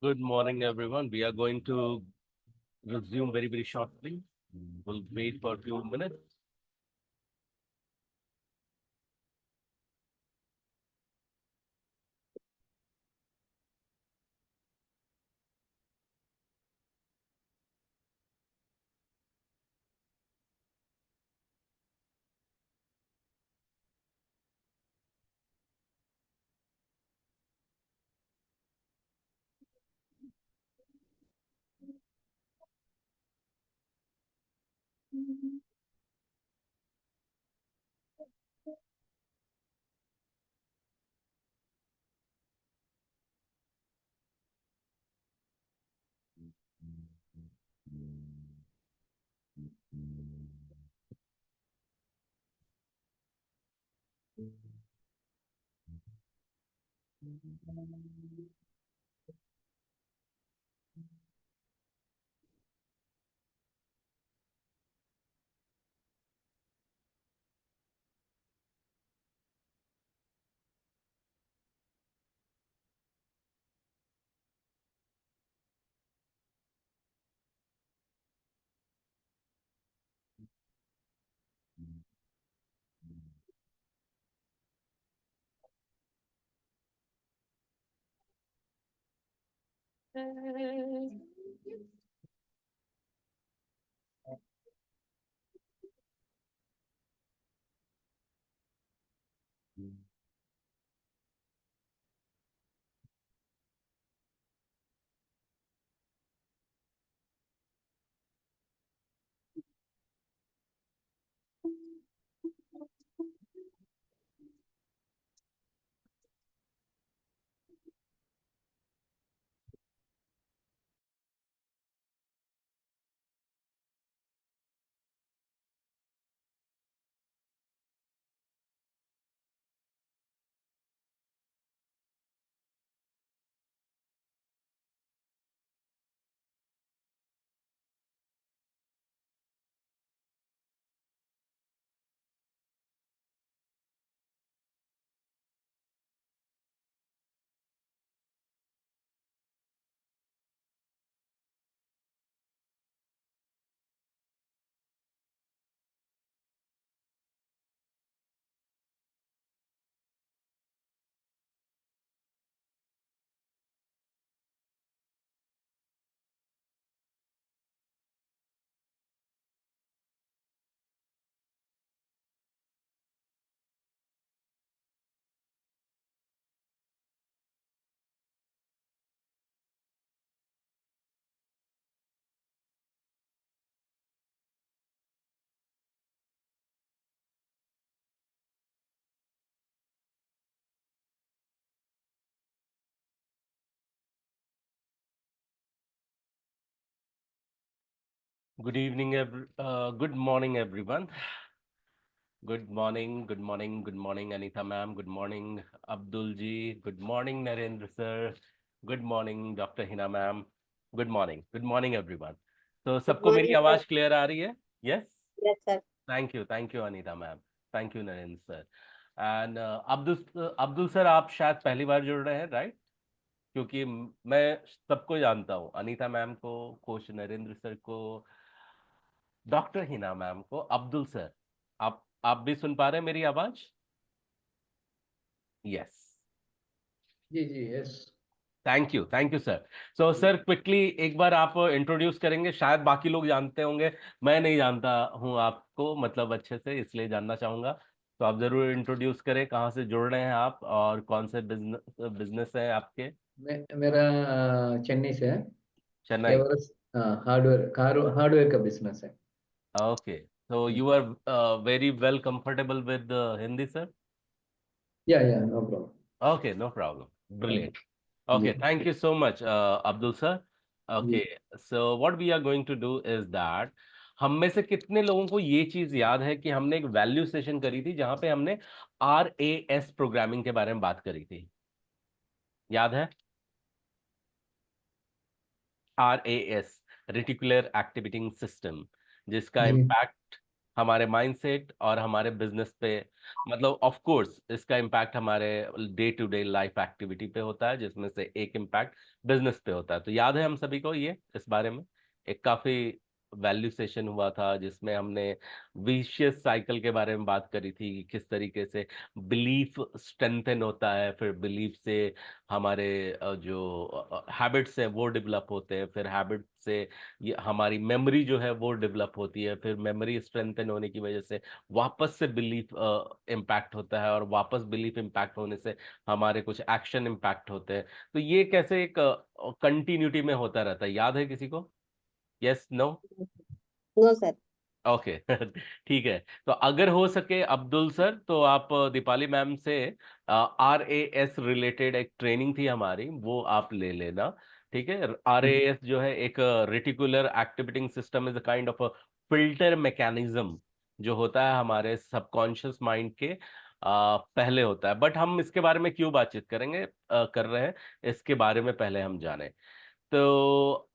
Good morning, everyone. We are going to resume very, very shortly. We'll wait for a few minutes. Good morning, everyone. Good morning, good morning, good morning, Anita ma'am. Good morning, Abdul ji. Good morning, Narendra sir. Good morning, Dr. Hina ma'am. Good morning, everyone. तो Good सबको मेरी morning, sir. आवाज clear आ रही है? Yes. Yes, sir. Thank you Anita ma'am. Thank you Narendra sir. And Abdul sir, आप शायद पहली बार जुड़ रहे हैं, राइट? क्योंकि मैं सबको जानता हूँ, अनीता मैम को, कोच नरेंद्र सर को, डॉक्टर हिना मैम को, अब्दुल सर. आप भी सुन पा रहे हैं मेरी आवाज? यस. जी जी yes. Thank you sir. So sir, quickly एक बार आप इंट्रोड्यूस करेंगे? शायद बाकी लोग जानते होंगे, मैं नहीं जानता हूँ आपको मतलब अच्छे से, इसलिए जानना चाहूंगा. तो आप जरूर इंट्रोड्यूस करें, कहाँ से जुड़ रहे हैं आप और कौन से बिजनेस है आपके? मेरा चेन्नई से है। चेन्नई. एवरेस्ट हार्डवेयर का बिजनेस है। Okay. So you are very well comfortable with Hindi, sir? Yeah no problem. Okay, no problem. Brilliant. जी Okay, thank you so much, Abdul sir. जी। Okay, so what we are going to do is that हम में से कितने लोगों को ये चीज याद है कि हमने एक वैल्यू सेशन करी थी जहां पे हमने RAS प्रोग्रामिंग के बारे में बात करी थी? याद है? RAS, रेटिकुलर एक्टिवेटिंग सिस्टम, जिसका जी इम्पैक्ट हमारे माइंडसेट और हमारे बिजनेस पे, मतलब ऑफ कोर्स इसका इम्पैक्ट हमारे day to day life activity पे होता है, जिसमें से एक इम्पैक्ट बिजनेस पे होता है। तो याद है हम सभी को ये इस बारे में एक काफी वैल्यू सेशन हुआ था, जिसमें हमने विशियस साइकिल के बारे में बात करी थी कि किस तरीके से बिलीफ स्ट्रेंथन होता है, फिर बिलीफ से हमारे जो हैबिट्स हैं वो डेवलप होते हैं, फिर हैबिट से ये हमारी मेमोरी जो है वो डेवलप होती है, फिर मेमोरी स्ट्रेंथन होने की वजह से वापस से बिलीफ इम्पैक्ट होता है, और वापस बिलीफ इम्पैक्ट होने से हमारे कुछ एक्शन इम्पैक्ट होते हैं। तो ये कैसे एक कंटिन्यूटी में होता रहता है, याद है किसी को? Yes, no? No sir. Okay ठीक है। तो अगर हो सके अब्दुल सर, तो आप दीपाली मैम से RAS रिलेटेड एक ट्रेनिंग थी हमारी, वो आप ले लेना। ठीक है, RAS जो है एक reticular activating system, is a kind of a filter mechanism जो होता है हमारे सबकॉन्शियस माइंड के पहले होता है। बट हम इसके बारे में क्यों बातचीत कर रहे हैं, इसके बारे में पहले हम जाने। तो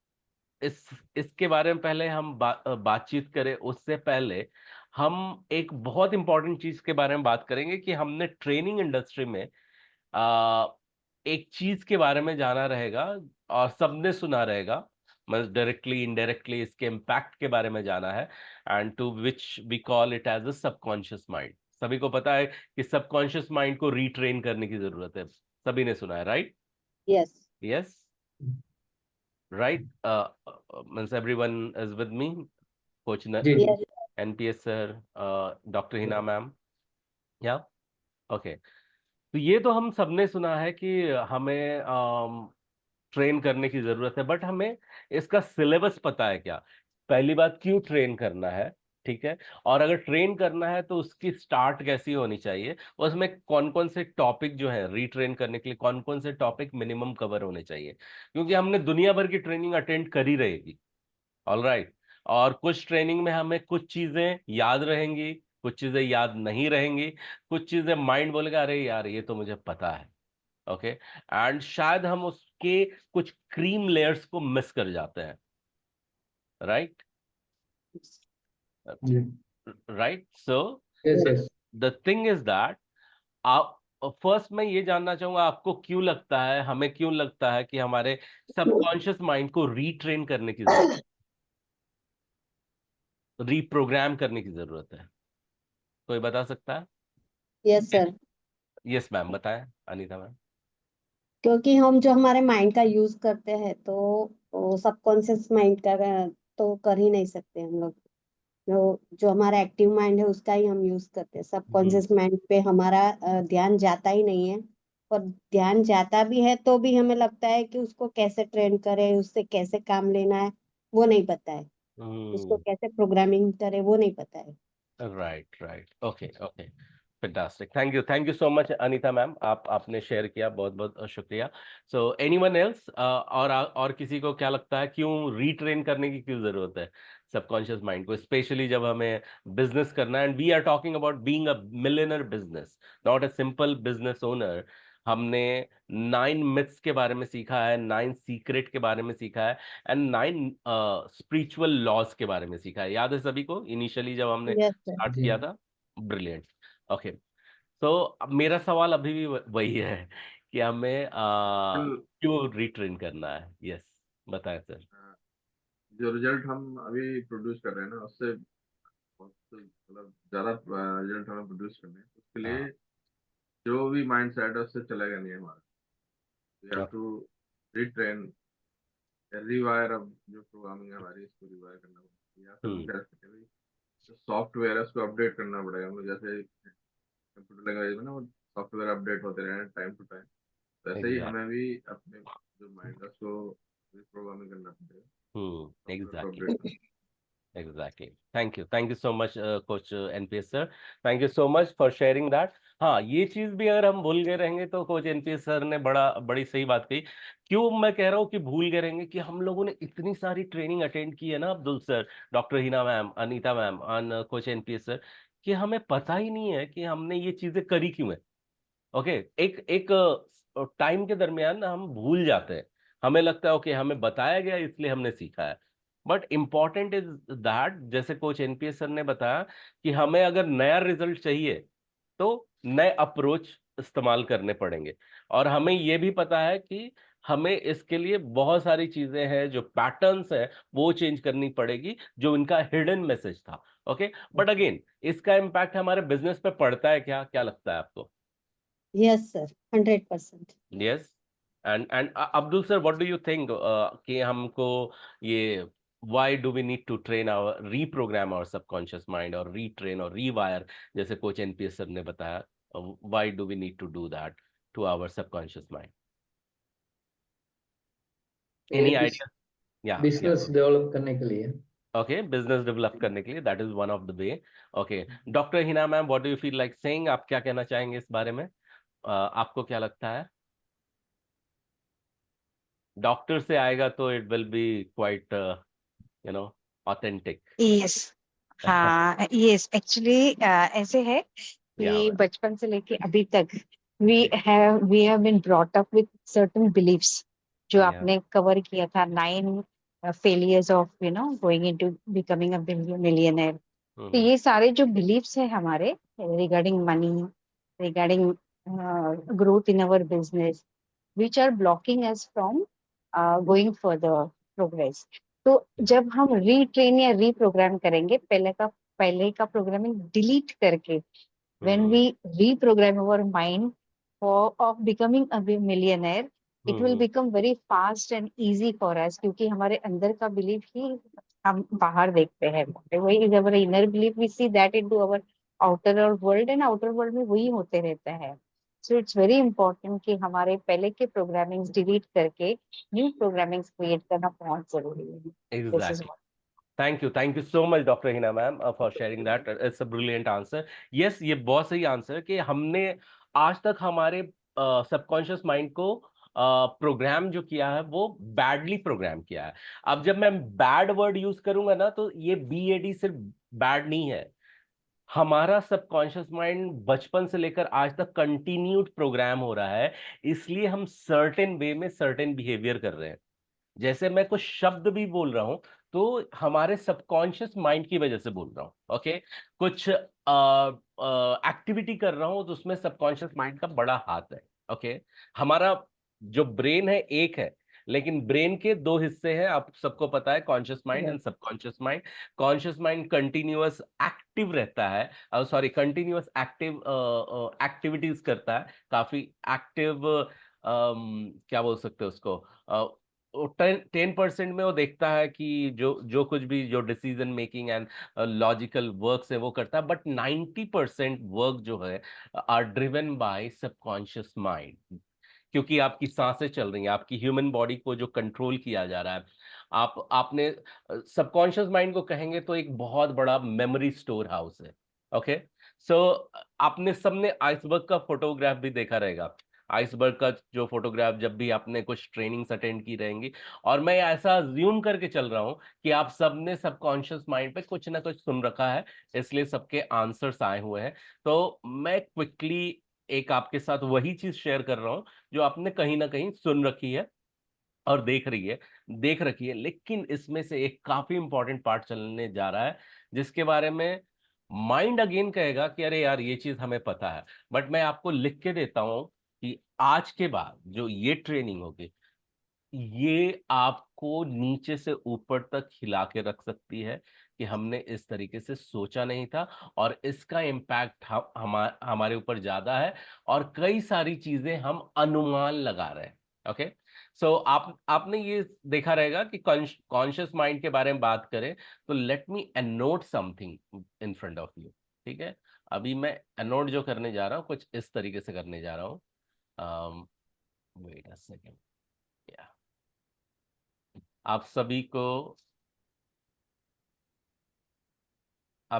इसके बारे में पहले हम बातचीत करें उससे पहले हम एक बहुत इंपॉर्टेंट चीज के बारे में बात करेंगे कि हमने ट्रेनिंग इंडस्ट्री में आ, एक चीज के बारे में जाना रहेगा, और सबने सुना रहेगा, मतलब डायरेक्टली इनडायरेक्टली इसके इम्पैक्ट के बारे में जाना है, and to which we call it as a subconscious mind. सभी को पता है कि सबकॉन्शियस माइंड को रीट्रेन करने की जरूरत है, सभी ने सुना है, right? Yes. Yes, right? Means everyone is with me. Coach जी जी yes. NPS sir, Dr. Hina ma'am, yeah, okay. तो ये तो हम सबने सुना है कि हमें ट्रेन करने की जरूरत है, बट हमें इसका सिलेबस पता है क्या? पहली बात, क्यों ट्रेन करना है? ठीक है, और अगर ट्रेन करना है तो उसकी स्टार्ट कैसी होनी चाहिए, उसमें कौन कौन से टॉपिक जो है रीट्रेन करने के लिए, कौन कौन से टॉपिक मिनिमम कवर होने चाहिए, क्योंकि हमने दुनिया भर की ट्रेनिंग अटेंड करी रहेगी। All right. और कुछ ट्रेनिंग में हमें कुछ चीजें याद रहेंगी, कुछ चीजें याद नहीं रहेंगी, कुछ चीजें माइंड बोलेगा अरे यार ये तो मुझे पता है। ओके, एंड शायद हम उसके कुछ क्रीम लेयर्स को मिस कर जाते हैं, राइट? जी right, so yes yes the thing is that, आप फर्स्ट मैं ये जानना चाहूंगा, आपको क्यों लगता है, हमें क्यों लगता है कि हमारे सबकॉन्शियस माइंड को रीट्रेन करने की जरूरत, रीप्रोग्राम करने की जरूरत है? कोई बता सकता है? Yes sir. यस मैम, बताएं अनीता मैम। क्योंकि हम जो हमारे माइंड का यूज करते हैं तो सबकॉन्शियस माइंड का तो कर ही नहीं सकते हम लोग। जो हमारा एक्टिव माइंड है उसका ही हम यूज करते हैं। हम्म। सबकॉन्शियस माइंड पे हमारा ध्यान जाता ही नहीं है। और ध्यान जाता भी है तो भी हमें लगता है कि उसको कैसे ट्रेन करें, उससे कैसे काम लेना है वो नहीं पता है। उसको हम्म। कैसे प्रोग्रामिंग करें वो नहीं पता है। Right, right, okay, okay, fantastic, thank you so much Anita ma'am, आपने शेयर किया, बहुत बहुत शुक्रिया। सो एनीवन एल्स, और किसी को क्या लगता है क्यों रीट्रेन करने की क्यों जरूरत है सबकॉन्शियस माइंड को, स्पेशली जब हमें बिजनेस करना है, and we are talking about being a millionaire business, not a simple business owner. हमने 9 मिथ्स के बारे में सीखा है, 9 सीक्रेट के बारे में सीखा है, एंड 9 स्पिरिचुअल लॉज के बारे में सीखा है। याद है सभी को इनिशियली जब हमने यस सर। स्टार्ट जी किया था? ब्रिलियंट। ओके, तो अब मेरा सवाल अभी भी वही है कि हमें कल क्यों रिट्रेन करना है? यस, बताएं सर। जो रिजल्ट हम अभी प्रोड्यूस कर रहे हैं ना, उससे बहुत मतलब ज्यादा रिजल्ट हमें प्रोड्यूस करने हैं, उसके लिए हाँ, जो भी माइंड सेट है उससे चलेगा नहीं हमारा। वी हैव हाँ, टू रिट्रेन, रिवायर। अब जो प्रोग्रामिंग है हमारी, इसको रिवायर करना पड़ेगा, या फिर हम हम्म, कह सकते हैं भाई जो सॉफ्टवेयर है उसको अपडेट करना पड़ेगा हमें। जैसे कंप्यूटर लैंग्वेज में ना, वो सॉफ्टवेयर अपडेट होते रहे टाइम टू टाइम, वैसे ही एग्जैक्ट, हमें भी अपने जो माइंड है उसको रिप्रोग्रामिंग करना पड़ेगा, सॉफ्टवेयर को एग्जैक्टली, अपडेट करना। Exactly. Thank you so much coach NPS sir, thank you so much for sharing that. हाँ, ये चीज भी अगर हम भूल गए रहेंगे तो कोच एनपीएस सर ने बड़ी सही बात कही। क्यों मैं कह रहा हूँ कि भूल गए रहेंगे, कि हम लोगों ने इतनी सारी ट्रेनिंग अटेंड की है ना Abdul sir, doctor Hina ma'am, Anita ma'am, और कोच एनपीएस सर, कि हमें पता ही नहीं है कि हमने ये चीजें करी क्यों है। ओके, एक एक टाइम के दरमियान ना हम भूल जाते हैं, हमें लगता है ओके हमें बताया गया इसलिए हमने सीखा है, बट इम्पॉर्टेंट इज दैट, जैसे कोच एनपीएस सर ने बताया कि हमें अगर नया रिजल्ट चाहिए तो नए अप्रोच इस्तेमाल करने पड़ेंगे। और हमें ये भी पता है कि हमें इसके लिए बहुत सारी चीजें हैं, जो पैटर्न्स है वो चेंज करनी पड़ेगी, जो इनका हिडन मैसेज था। ओके, बट अगेन इसका इम्पैक्ट हमारे बिजनेस पे पड़ता है क्या, क्या लगता है आपको? Yes sir, 100%। Yes. And Abdul sir, what do you think कि हमको ये why do we need to train our reprogram our subconscious mind or retrain or rewire, जैसे कोच एनपीएस सर ने बताया, why do we need to do that to our subconscious mind? Any ये idea? Yeah, yeah. Business develop करने के लिए। Okay, business develop करने के लिए, that is one of the way. Okay, doctor Hina ma'am, what do you feel like saying? आप क्या कहना चाहेंगे इस बारे में? आपको क्या लगता है? डॉक्टर से आएगा तो it will be quite you know authentic. Yes, हाँ यस, एक्चुअली ऐसे है या कि बचपन से लेके अभी तक we have been brought up with certain beliefs, जो या आपने कवर किया था, 9 failures of going into becoming a millionaire. तो ये सारे जो बिलीव्स है हमारे regarding money, regarding growth in our business, which are blocking us from going further progress. तो जब हम रीट्रेन या रीप्रोग्राम करेंगे, पहले का प्रोग्रामिंग डिलीट करके, when we reprogram our mind for of becoming a millionaire, it will become very fast and easy for us, क्योंकि हमारे अंदर का बिलीफ ही हम बाहर देखते हैं। वही is our inner belief, we see that into our outer world, and outer world में वही होते रहता है। सो इट्स वेरी इंपॉर्टेंट कि हमारे पहले के प्रोग्रामिंग्स डिलीट करके न्यू प्रोग्रामिंग्स क्रिएट करना बहुत जरूरी है। This is exactly. Thank you so much doctor Hina ma'am for sharing that, it's a brilliant answer. Yes, ये बहुत सही आंसर है कि हमने आज तक हमारे सबकॉन्शियस माइंड को प्रोग्राम जो किया है वो बैडली प्रोग्राम किया है। अब जब मैं बैड वर्ड यूज करूंगा ना, तो ये BAD सिर्फ बैड नहीं है, हमारा सबकॉन्शियस माइंड बचपन से लेकर आज तक कंटिन्यूड प्रोग्राम हो रहा है, इसलिए हम सर्टेन वे में सर्टेन बिहेवियर कर रहे हैं। जैसे मैं कुछ शब्द भी बोल रहा हूं तो हमारे सबकॉन्शियस माइंड की वजह से बोल रहा हूं। ओके, कुछ एक्टिविटी कर रहा हूं तो उसमें सबकॉन्शियस माइंड का बड़ा हाथ है। ओके, हमारा जो ब्रेन है एक है, लेकिन ब्रेन के दो हिस्से हैं, आप सबको पता है, conscious mind and subconscious mind. Conscious mind continuous active रहता है, सॉरी कंटिन्यूअस एक्टिव एक्टिविटीज करता है, काफी एक्टिव, क्या बोल सकते हैं उसको, 10% में वो देखता है कि जो जो कुछ भी जो decision making and logical works है वो करता है, बट 90% वर्क जो है are driven by subconscious mind. क्योंकि आपकी सांसें चल रही हैं, आपकी ह्यूमन बॉडी को जो कंट्रोल किया जा रहा है, आपने सबकॉन्शियस माइंड को कहेंगे तो एक बहुत बड़ा मेमोरी स्टोर हाउस है। ओके, सो आपने सबने आइसबर्ग का फोटोग्राफ भी देखा रहेगा। आइसबर्ग का जो फोटोग्राफ, जब भी आपने कुछ ट्रेनिंग्स अटेंड की रहेंगी, और मैं ऐसा ज्यूम करके चल रहा हूं कि आप सबने सबकॉन्शियस माइंड पे कुछ ना कुछ सुन रखा है, इसलिए सबके आंसर्स आए हुए हैं। तो मैं क्विकली एक आपके साथ वही चीज शेयर कर रहा हूं जो आपने कहीं ना कहीं सुन रखी है और देख रखी है, लेकिन इसमें से एक काफी इंपॉर्टेंट पार्ट चलने जा रहा है, जिसके बारे में माइंड अगेन कहेगा कि अरे यार ये चीज हमें पता है, बट मैं आपको लिख के देता हूं कि आज के बाद जो ये ट्रेनिंग होगी, ये आपको नीचे से ऊपर तक हिला के रख सकती है कि हमने इस तरीके से सोचा नहीं था, और इसका इम्पैक्ट हमारे ऊपर ज्यादा है, और कई सारी चीजें हम अनुमान लगा रहे हैं। ओके, सो आपने ये देखा रहेगा कि कॉन्शियस माइंड के बारे में बात करें तो let me annotate something in front of you. ठीक है, अभी मैं एनोट जो करने जा रहा हूँ कुछ इस तरीके से करने जा रहा हूँ। Wait a second. आप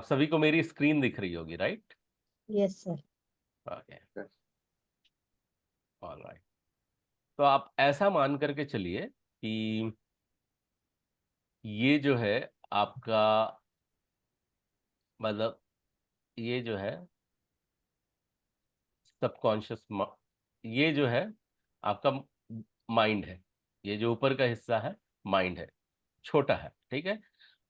सभी को मेरी स्क्रीन दिख रही होगी, right? Yes sir. Okay, alright. तो आप ऐसा मान करके चलिए कि ये जो है आपका, मतलब ये जो है सबकॉन्शियस, ये जो है आपका माइंड है, ये जो ऊपर का हिस्सा है माइंड है। छोटा है, ठीक है।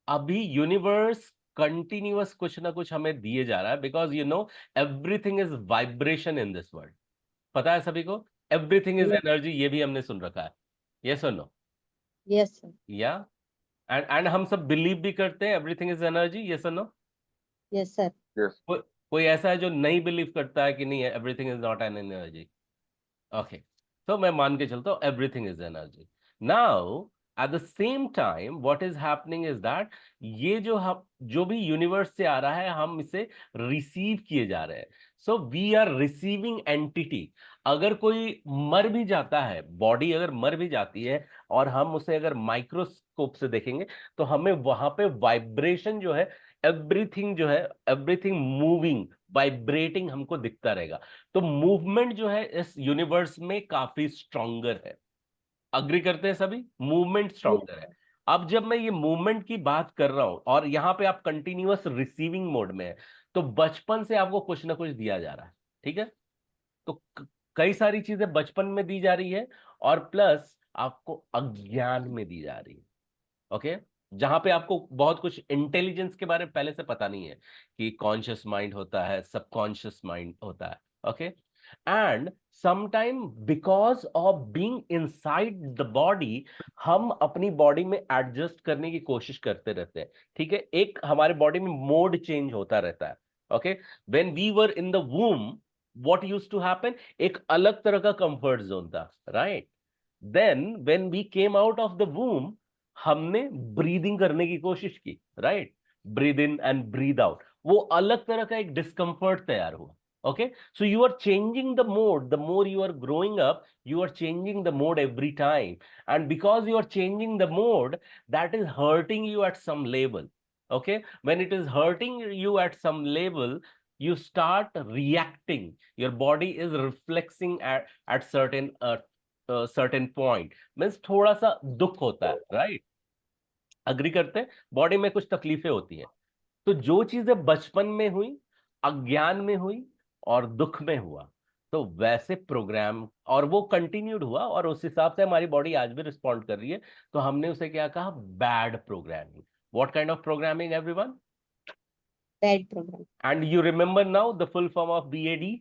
अभी यूनिवर्स कंटिन्यूअस कुछ ना कुछ हमें दिए जा रहा है, because you know everything is vibration in this world. पता है सभी को, एवरीथिंग इज एनर्जी, ये भी हमने सुन रखा है, यस और नो? Yes sir. या एंड हम सब बिलीव भी करते हैं एवरीथिंग इज एनर्जी, यस और नो? Yes sir. Yes. कोई ऐसा है जो नहीं बिलीव करता है कि नहीं है everything is not an energy? Okay, तो मैं मान के चलता हूँ everything is energy. Now at the same time what is happening is that ये जो भी यूनिवर्स से आ रहा है हम इसे रिसीव किए जा रहे हैं। So we are receiving entity. अगर कोई मर भी जाता है, बॉडी अगर मर भी जाती है और हम उसे अगर माइक्रोस्कोप से देखेंगे तो हमें वहां पे वाइब्रेशन जो है, एवरीथिंग जो है, एवरीथिंग मूविंग वाइब्रेटिंग हमको दिखता रहेगा। तो मूवमेंट जो है इस यूनिवर्स में काफी स्ट्रॉन्गर है। अग्री करते हैं सभी, मूवमेंट स्ट्रॉन्गर है। अब जब मैं ये मूवमेंट की बात कर रहा हूं और यहां पे आप कंटिन्यूअस रिसीविंग मोड में है, तो बचपन से आपको कुछ ना कुछ दिया जा रहा है, ठीक है। तो कई सारी चीजें बचपन में दी जा रही है और प्लस आपको अज्ञान में दी जा रही है, ओके। जहां पे आपको बहुत कुछ इंटेलिजेंस के बारे में पहले से पता नहीं है कि कॉन्शियस माइंड होता है, सबकॉन्शियस माइंड होता है, okay. And sometime because of being inside the body हम अपनी बॉडी में एडजस्ट करने की कोशिश करते रहते हैं, ठीक है। एक हमारे बॉडी में मोड चेंज होता रहता है, okay. When we were in the womb what used to happen, एक अलग तरह का कंफर्ट जोन था, right. Then when we came out of the womb हमने ब्रीदिंग करने की कोशिश की, right. Breathe in and breathe out, वो अलग तरह का एक डिस्कंफर्ट तैयार हुआ, okay. So you are changing the mode, the more you are growing up you are changing the mode every time, and because you are changing the mode that is hurting you at some level, okay. When it is hurting you at some level you start reacting, your body is reflexing at certain point, means थोड़ा सा दुख होता है, right? Agree करते हैं, body में कुछ तकलीफें होती हैं। तो जो चीजें बचपन में हुई, अज्ञान में हुई और दुख में हुआ, तो वैसे प्रोग्राम और वो कंटिन्यूड हुआ और उस हिसाब से हमारी बॉडी आज भी रिस्पॉन्ड कर रही है। तो हमने उसे क्या कहा, bad programming. What kind of programming everyone? Bad program. And you remember now the full form of BAD?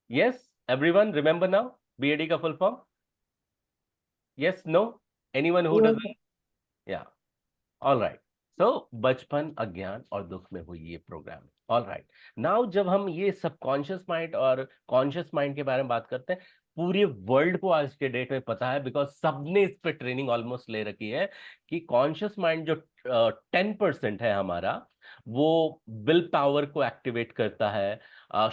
Yes, everyone remember now BAD का full form? Yes, no, anyone who doesn't? Yeah, all right. So बचपन, अज्ञान और दुख में हुई ये programme. All right, now जब हम ये सबकॉन्शियस माइंड और कॉन्शियस माइंड के बारे में बात करते हैं, पूरे वर्ल्ड को आज के डेट में पता है, बिकॉज सबने इस पे ट्रेनिंग ऑलमोस्ट ले रखी है कि कॉन्शियस माइंड जो 10% है हमारा, वो विल पावर को एक्टिवेट करता है,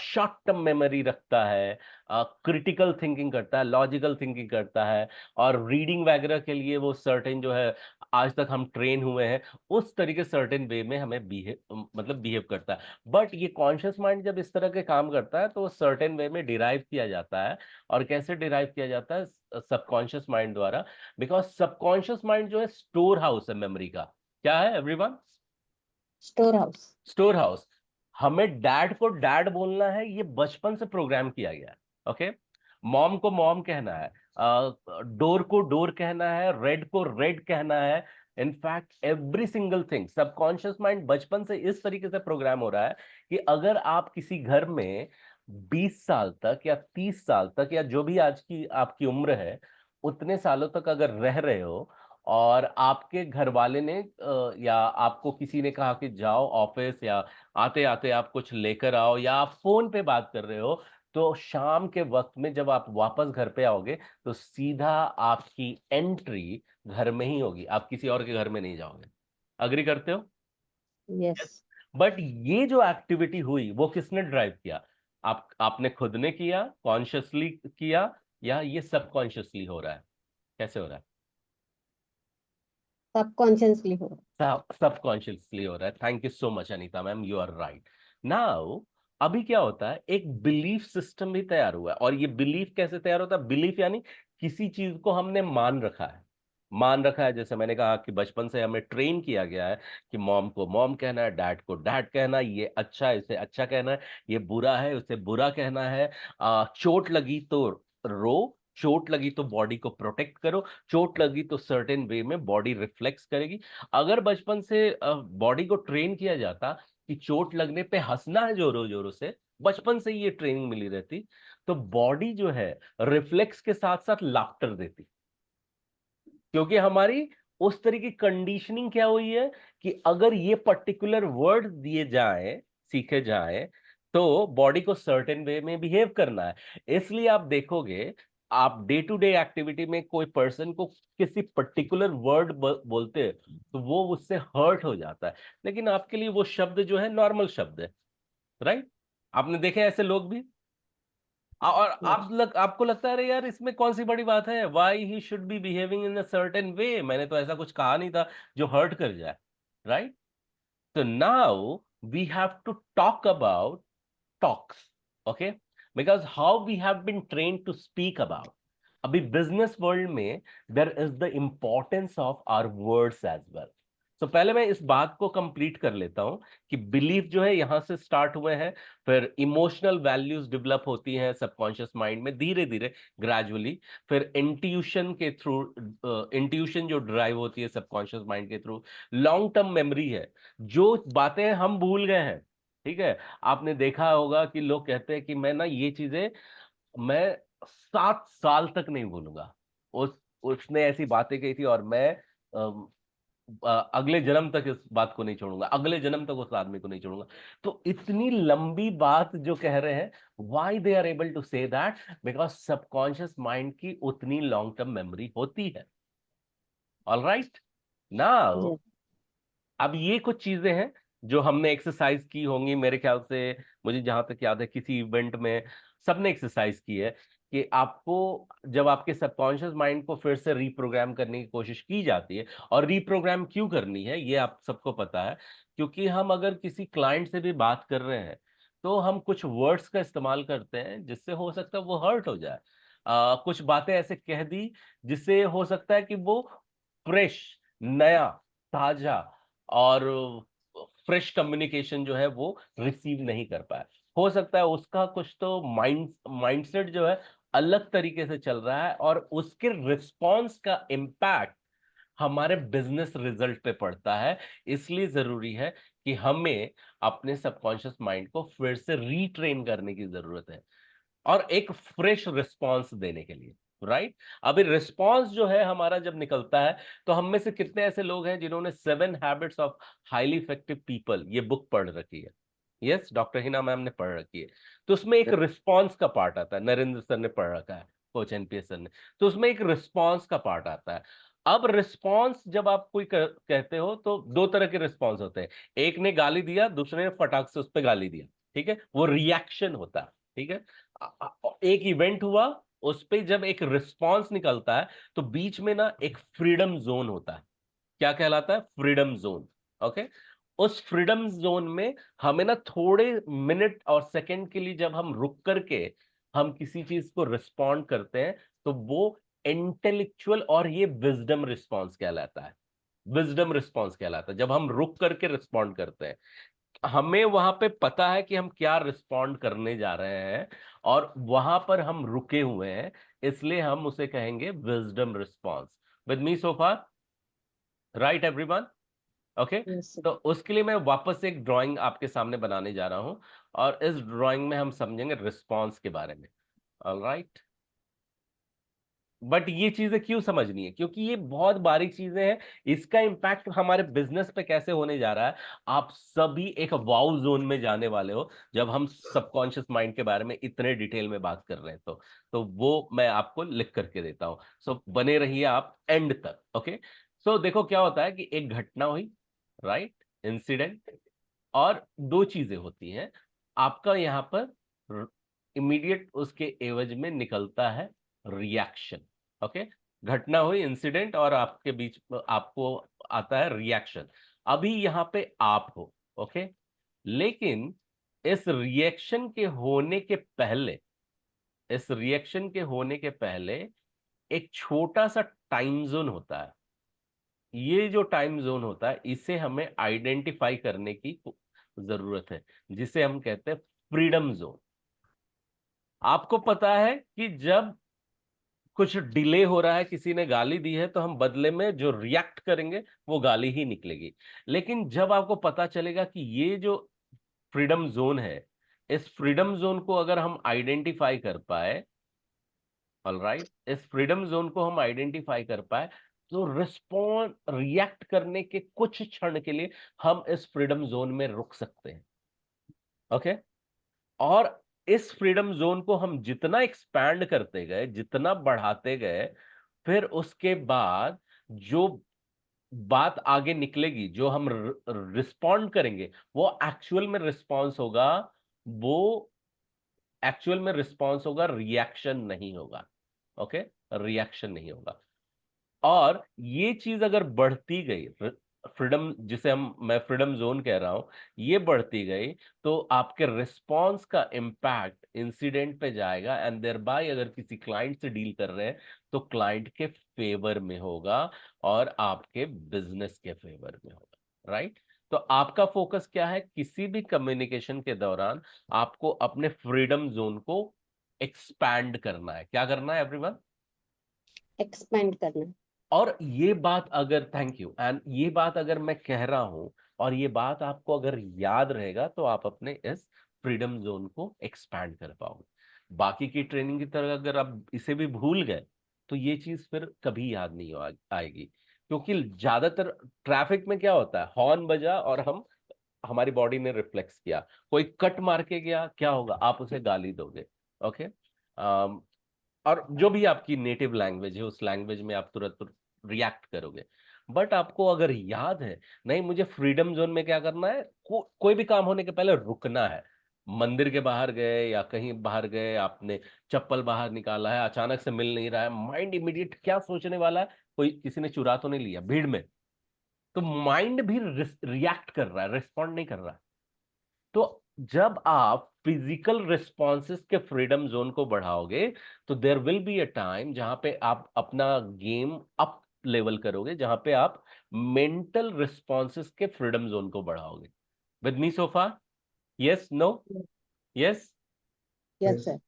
शॉर्ट टर्म मेमोरी रखता है, क्रिटिकल थिंकिंग करता है, लॉजिकल थिंकिंग करता है, और रीडिंग वगैरह के लिए वो सर्टेन जो है आज तक हम ट्रेन हुए हैं उस तरीके सर्टेन वे में हमें बिहेव करता है। बट ये कॉन्शियस माइंड जब इस तरह के काम करता है तो वो सर्टेन वे में डिराइव किया जाता है। और कैसे डिराइव किया जाता है? सबकॉन्शियस माइंड द्वारा। बिकॉज सबकॉन्शियस माइंड जो है स्टोर हाउस है मेमोरी का। क्या है everyone? Store house. Store house. हमें डैड को डैड बोलना है, ये बचपन से प्रोग्राम किया गया है, ओके। मॉम को मॉम कहना है, डोर को डोर कहना है, रेड को रेड कहना है। In fact every single thing subconscious mind बचपन से इस तरीके से प्रोग्राम हो रहा है कि अगर आप किसी घर में 20 साल तक या 30 साल तक या जो भी आज की आपकी उम्र है उतने सालों तक अगर रह रहे हो और आपके घर वाले ने या आपको किसी ने कहा कि जाओ ऑफिस या आते आते आप कुछ लेकर आओ या आप फोन पे बात कर रहे हो, तो शाम के वक्त में जब आप वापस घर पे आओगे तो सीधा आपकी एंट्री घर में ही होगी, आप किसी और के घर में नहीं जाओगे। अग्री करते हो? यस। बट ये जो एक्टिविटी हुई वो किसने ड्राइव किया? आपने खुद ने किया, कॉन्शियसली किया, या ये सबकॉन्शियसली हो रहा है? कैसे हो रहा है? सबकॉन्शियसली हो रहा सबकॉन्शियसली हो रहा है। Thank you so much Anita ma'am, you are right. Now अभी क्या होता है, एक बिलीफ सिस्टम भी तैयार हुआ है। और ये बिलीफ कैसे तैयार होता है? बिलीफ यानी किसी चीज को हमने मान रखा है। मान रखा है, जैसे मैंने कहा कि बचपन से हमें ट्रेन किया गया है कि मॉम को मॉम कहना है, डैड को डैड कहना है, ये अच्छा है इसे अच्छा कहना है, ये बुरा है उसे बुरा कहना है, चोट लगी तो रो, चोट लगी तो बॉडी को प्रोटेक्ट करो, चोट लगी तो सर्टेन वे में बॉडी रिफ्लेक्स करेगी। अगर बचपन से बॉडी को ट्रेन किया जाता कि चोट लगने पे हंसना है जोरों जोरों से, बचपन से ये ट्रेनिंग मिली रहती, तो बॉडी जो है रिफ्लेक्स के साथ साथ लाफ्टर देती। क्योंकि हमारी उस तरह की कंडीशनिंग क्या हुई है कि अगर ये पर्टिकुलर वर्ड दिए जाए, सीखे जाए, तो बॉडी को सर्टेन वे में बिहेव करना है। इसलिए आप देखोगे, आप डे टू डे एक्टिविटी में कोई पर्सन को किसी पर्टिकुलर वर्ड बोलते हैं तो वो उससे हर्ट हो जाता है, लेकिन आपके लिए वो शब्द जो है नॉर्मल शब्द है, राइट? आपने देखे ऐसे लोग भी? और आपको लगता है अरे यार इसमें कौन सी बड़ी बात है, why he should be behaving in a certain way, मैंने तो ऐसा कुछ कहा नहीं था जो हर्ट कर जाए, राइट? तो now we have to talk about talks, okay, because how we have been trained to speak about. अभी बिजनेस वर्ल्ड में there is the importance of our words as well. तो पहले मैं इस बात को कंप्लीट कर लेता हूं कि बिलीफ जो है यहां से स्टार्ट हुए हैं, फिर इमोशनल वैल्यूज डेवलप होती हैं सबकॉन्शियस माइंड में धीरे धीरे ग्रेजुअली, फिर इंट्यूशन के थ्रू, इंट्यूशन जो ड्राइव होती है सबकॉन्शियस माइंड के थ्रू, लॉन्ग टर्म मेमोरी है, जो बातें हम भूल गए हैं, ठीक है? आपने देखा होगा कि लोग कहते हैं कि मैं ना ये चीजें मैं 7 साल तक नहीं भूलूंगा, उसने ऐसी बातें कही थी और मैं अगले जन्म तक इस बात को नहीं छोड़ूंगा, अगले जन्म तक उस आदमी को नहीं छोड़ूंगा। तो इतनी लंबी बात जो कह रहे हैं, why they are able to say that? Because subconscious mind की उतनी लॉन्ग टर्म मेमोरी होती है। ऑलराइट, नाउ अब ये कुछ चीजें हैं जो हमने एक्सरसाइज की होंगी, मेरे ख्याल से, मुझे जहां तक याद है किसी इवेंट में सबने एक्सरसाइज की है कि आपको जब आपके सबकॉन्शियस माइंड को फिर से रीप्रोग्राम करने की कोशिश की जाती है, और रीप्रोग्राम क्यों करनी है ये आप सबको पता है, क्योंकि हम अगर किसी क्लाइंट से भी बात कर रहे हैं तो हम कुछ वर्ड्स का इस्तेमाल करते हैं जिससे हो सकता है वो हर्ट हो जाए, कुछ बातें ऐसे कह दी जिससे हो सकता है कि वो फ्रेश, नया, ताजा और फ्रेश कम्युनिकेशन जो है वो रिसीव नहीं कर पाया। हो सकता है उसका कुछ तो माइंडसेट जो है अलग तरीके से चल रहा है, और उसके रिस्पॉन्स का इम्पैक्ट हमारे बिजनेस रिजल्ट पे पड़ता है। इसलिए जरूरी है कि हमें अपने सबकॉन्शियस माइंड को फिर से रीट्रेन करने की जरूरत है, और एक फ्रेश रिस्पॉन्स देने के लिए, राइट? अभी रिस्पॉन्स जो है हमारा जब निकलता है, तो हम में से कितने ऐसे लोग हैं जिन्होंने 7 habits of highly effective people ये बुक पढ़ रखी है? यस, डॉक्टर हिना मैम ने पढ़ रखी है। तो उसमें एक रिस्पॉन्स का पार्ट आता है, नरेंद्र सर ने पढ़ रखा है, कोच एनपीएस सर ने, तो उसमें एक रिस्पॉन्स का पार्ट आता है। अब रिस्पॉन्स जब आप कोई कहते हो तो 2 तरह के रिस्पॉन्स होते हैं, एक ने गाली दिया, दूसरे ने फटाक से उस पर गाली दिया, ठीक है? वो रिएक्शन होता है, ठीक है? एक इवेंट हुआ, उस पे जब एक रिस्पॉन्स निकलता है तो बीच में ना एक फ्रीडम जोन होता है। क्या कहलाता है? Freedom zone, okay? उस फ्रीडम जोन में हमें ना थोड़े मिनट और सेकंड के लिए जब हम रुक करके हम किसी चीज को रिस्पॉन्ड करते हैं, तो वो इंटेलेक्चुअल और ये विजडम रिस्पॉन्स कहलाता है। विजडम रिस्पॉन्स कहलाता है जब हम रुक करके रिस्पॉन्ड करते हैं, हमें वहां पे पता है कि हम क्या रिस्पॉन्ड करने जा रहे हैं, और वहां पर हम रुके हुए हैं, इसलिए हम उसे कहेंगे wisdom response. With me so far, right everyone? Okay, तो उसके लिए मैं वापस एक ड्राइंग आपके सामने बनाने जा रहा हूं, और इस ड्राइंग में हम समझेंगे रिस्पॉन्स के बारे में। ऑलराइट, बट ये चीजें क्यों समझनी है? क्योंकि ये बहुत बारीक चीजें हैं, इसका इंपैक्ट हमारे बिजनेस पे कैसे होने जा रहा है, आप सभी एक वाउ जोन में जाने वाले हो जब हम सबकॉन्शियस माइंड के बारे में इतने डिटेल में बात कर रहे हैं। तो वो मैं आपको लिख करके देता हूं, सो बने रहिए आप एंड तक, ओके? सो देखो क्या होता है कि एक घटना हुई, राइट, इंसिडेंट, और 2 चीजें होती हैं आपका यहां पर, इमीडिएट उसके एवज में निकलता है रिएक्शन, ओके? घटना हुई, इंसिडेंट, और आपके बीच आपको आता है रिएक्शन। अभी यहां पे आप हो, ओके? लेकिन इस रिएक्शन के होने के पहले, इस रिएक्शन के होने के पहले एक छोटा सा टाइम जोन होता है। ये जो टाइम जोन होता है इसे हमें आइडेंटिफाई करने की जरूरत है, जिसे हम कहते हैं फ्रीडम जोन। आपको पता है कि जब कुछ डिले हो रहा है, किसी ने गाली दी है, तो हम बदले में जो रिएक्ट करेंगे वो गाली ही निकलेगी। लेकिन जब आपको पता चलेगा कि ये जो फ्रीडम जोन है, इस फ्रीडम जोन को अगर हम आइडेंटिफाई कर पाए, ऑलराइट, इस फ्रीडम जोन को हम आइडेंटिफाई कर पाए, तो रिस्पॉन्ड रिएक्ट करने के कुछ क्षण के लिए हम इस फ्रीडम जोन में रुक सकते हैं। ओके, और इस फ्रीडम जोन को हम जितना एक्सपैंड करते गए, जितना बढ़ाते गए, फिर उसके बाद जो बात आगे निकलेगी, जो हम रिस्पॉन्ड करेंगे, वो एक्चुअल में रिस्पॉन्स होगा, वो एक्चुअल में रिस्पॉन्स होगा, रिएक्शन नहीं होगा। ओके, रिएक्शन नहीं होगा। और ये चीज अगर बढ़ती गई, फ्रीडम जिसे मैं फ्रीडम जोन कह रहा हूं, ये बढ़ती गई, तो आपके रिस्पॉन्स का इम्पैक्ट इंसिडेंट पे जाएगा, एंड देयर बाय अगर किसी क्लाइंट से डील कर रहे हैं तो क्लाइंट के फेवर में होगा और आपके बिजनेस के फेवर में होगा। राइट? तो आपका फोकस क्या है? किसी भी कम्युनिकेशन के दौरान आपको अपने फ्रीडम जोन को एक्सपैंड करना है। क्या करना है एवरीवन? एक्सपेंड करना। और ये बात अगर, थैंक यू, एंड ये बात अगर मैं कह रहा हूं और ये बात आपको अगर याद रहेगा, तो आप अपने इस फ्रीडम जोन को एक्सपैंड कर पाओगे। बाकी की ट्रेनिंग की तरह अगर आप इसे भी भूल गए, तो ये चीज फिर कभी याद नहीं आएगी। क्योंकि ज्यादातर ट्रैफिक में क्या होता है, हॉर्न बजा और हमारी बॉडी ने रिफ्लेक्स किया, कोई कट मार के गया, क्या होगा? आप उसे गाली दोगे। ओके, और जो भी आपकी नेटिव लैंग्वेज है, उस लैंग्वेज में आप तुरंत रिएक्ट करोगे। बट आपको अगर याद है, नहीं मुझे फ्रीडम जोन में क्या करना है, कोई भी काम होने के पहले रुकना है। मंदिर के बाहर गए या कहीं बाहर गए, आपने चप्पल बाहर निकाला है, अचानक से मिल नहीं रहा है, माइंड इमीडिएट क्या सोचने वाला है, कोई किसी ने चुरा तो नहीं लिया भीड़ में, तो माइंड भी रिएक्ट कर रहा है, रिस्पॉन्ड नहीं कर रहा है। तो जब आप फिजिकल रिस्पॉन्सेस के फ्रीडम जोन को बढ़ाओगे, तो there will be a time जहां पे आप अपना गेम अप लेवल करोगे, जहां पे आप मेंटल रिस्पॉन्सेस के फ्रीडम जोन को बढ़ाओगे। With me so far? Yes, no? Yes? Yes Yes. Sir.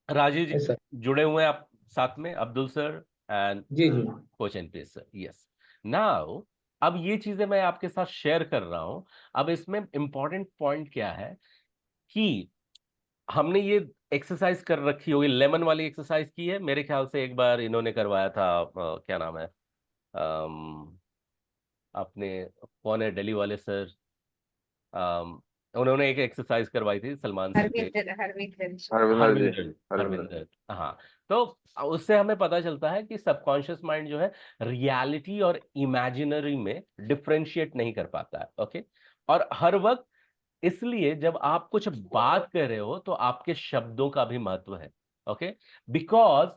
Rajeev ji Yes, sir. जुड़े हुए हैं आप साथ में, अब्दुल सर एंड जी जी coach and please sir. Yes, now अब ये चीजें मैं आपके साथ शेयर कर रहा हूं। अब इसमें इंपॉर्टेंट पॉइंट क्या है कि हमने ये एक्सरसाइज कर रखी होगी, लेमन वाली एक्सरसाइज की है, मेरे ख्याल से एक बार इन्होंने करवाया था, क्या नाम है, अपने कौन है दिल्ली वाले सर, उन्होंने एक एक्सरसाइज करवाई थी सलमान सर के, हरविंदर हरविंदर हरविंदर जी, हरविंदर, हरविंदर। हरविंदर, हाँ। तो उससे हमें पता चलता है कि सबकॉन्शियस माइंड जो है, रियलिटी और इमेजिनरी में डिफरेंशिएट नहीं कर पाता है। ओके, और हर वक्त, इसलिए जब आप कुछ बात कर रहे हो तो आपके शब्दों का भी महत्व है। ओके, बिकॉज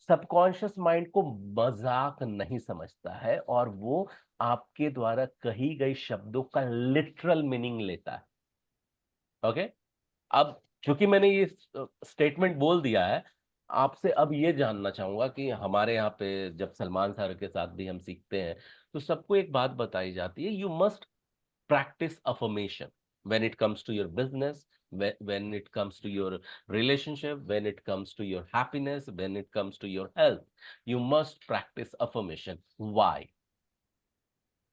सबकॉन्शियस माइंड को मजाक नहीं समझता है, और वो आपके द्वारा कही गई शब्दों का लिटरल मीनिंग लेता है। ओके, अब चूंकि मैंने ये स्टेटमेंट बोल दिया है, आपसे अब ये जानना चाहूंगा कि हमारे यहाँ पे जब सलमान सर के साथ भी हम सीखते हैं, तो सबको एक बात बताई जाती है, you must practice affirmation when it comes to your business, when it comes to your relationship, when it comes to your happiness, when it comes to your health. You must practice affirmation. Why?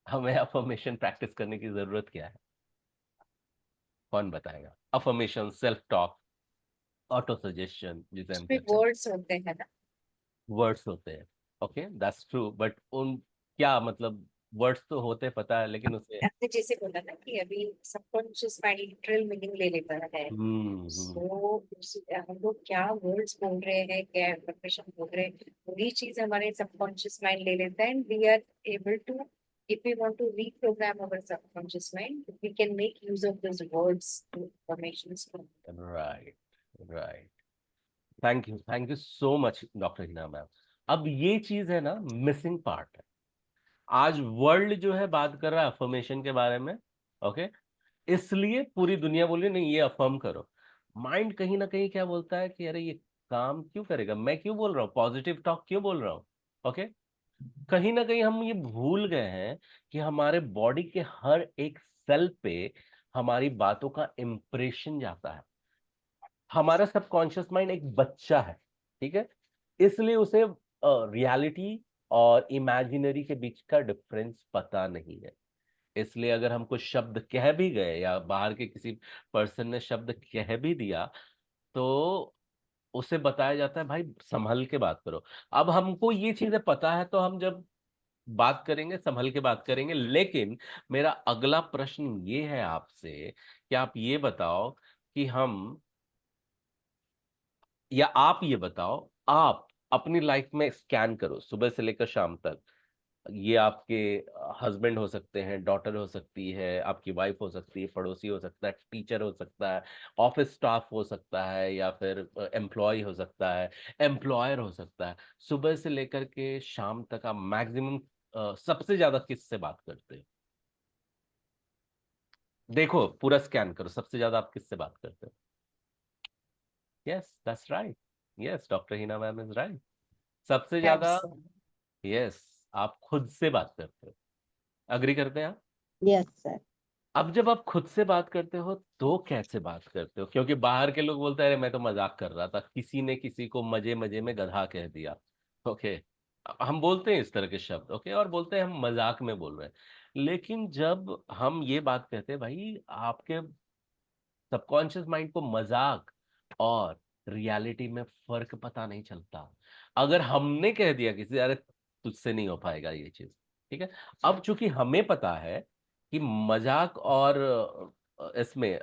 हमें affirmation practice करने की जरूरत क्या है? कौन बताएगा? affirmation, self talk, auto suggestion जिसे हम उसमें कहते हैं, वर्ड्स होते हैं ना। वर्ड्स होते हैं। ओके, दैट्स ट्रू, बट उन क्या मतलब, वर्ड्स तो होते पता है, लेकिन उसे आपने जैसे बोला ना कि अभी सबकॉन्शियस माइंड लिटरल मीनिंग ले लेता है, सो हम लोग क्या वर्ड्स बोल रहे हैं, क्या इंफॉर्मेशन बोल रहे हैं, वही चीज हमारे सबकॉन्शियस माइंड ले लेता है, and we are able to, if we want to reprogram our subconscious mind, we can make use of those words to informations. Right, right, thank you so much doctor Hina ma'am. अब ये चीज है ना, missing part है। आज world जो है बात कर रहा है अफर्मेशन के बारे में। ओके, इसलिए पूरी दुनिया बोल रही है, नहीं ये अफर्म करो। माइंड कहीं ना कहीं क्या बोलता है कि अरे ये काम क्यों करेगा, मैं क्यों बोल रहा हूँ, पॉजिटिव टॉक क्यों बोल रहा हूँ। ओके, कहीं ना कहीं हम ये भूल गए हैं कि हमारे बॉडी के हर एक सेल पे हमारी बातों का इंप्रेशन जाता है। हमारा सबकॉन्शियस माइंड एक बच्चा है, ठीक है, इसलिए उसे रियलिटी और इमेजिनरी के बीच का डिफरेंस पता नहीं है। इसलिए अगर हम कुछ शब्द कह भी गए या बाहर के किसी पर्सन ने शब्द कह भी दिया तो उसे बताया जाता है भाई संभल के बात करो। अब हमको ये चीजें पता है तो हम जब बात करेंगे संभल के बात करेंगे। लेकिन मेरा अगला प्रश्न ये है आपसे कि आप ये बताओ कि हम, या आप ये बताओ, आप अपनी लाइफ में स्कैन करो सुबह से लेकर शाम तक। ये आपके हस्बैंड हो सकते हैं, डॉटर हो सकती है, आपकी वाइफ हो सकती है, पड़ोसी हो सकता है, टीचर हो सकता है, ऑफिस स्टाफ हो सकता है, या फिर एम्प्लॉय हो सकता है, एम्प्लॉयर हो सकता है। सुबह से लेकर के शाम तक आप मैक्सिमम सबसे ज्यादा किससे बात करते हो? देखो पूरा स्कैन करो, सबसे ज्यादा आप किससे बात करते हो? Yes that's right, yes doctor Hina ma'am is right. सबसे ज्यादा, Pets. यस, आप खुद से बात करते हो। अग्री करते हैं आप? Yes, sir. अब जब आप खुद से बात करते हो तो कैसे बात करते हो? क्योंकि बाहर के लोग बोलते हैं अरे मैं तो मजाक कर रहा था, किसी ने किसी को मजे मजे में गधा कह दिया। ओके, हम बोलते हैं इस तरह के शब्द, ओके, और बोलते हैं हम मजाक में बोल रहे हैं। लेकिन जब हम ये बात कहते हैं भाई आपके सबकॉन्शियस माइंड को मजाक और रियलिटी में फर्क पता नहीं चलता। अगर हमने कह दिया किसी, अरे तुझसे नहीं हो पाएगा ये चीज, ठीक है। अब चूंकि हमें पता है कि मजाक और इसमें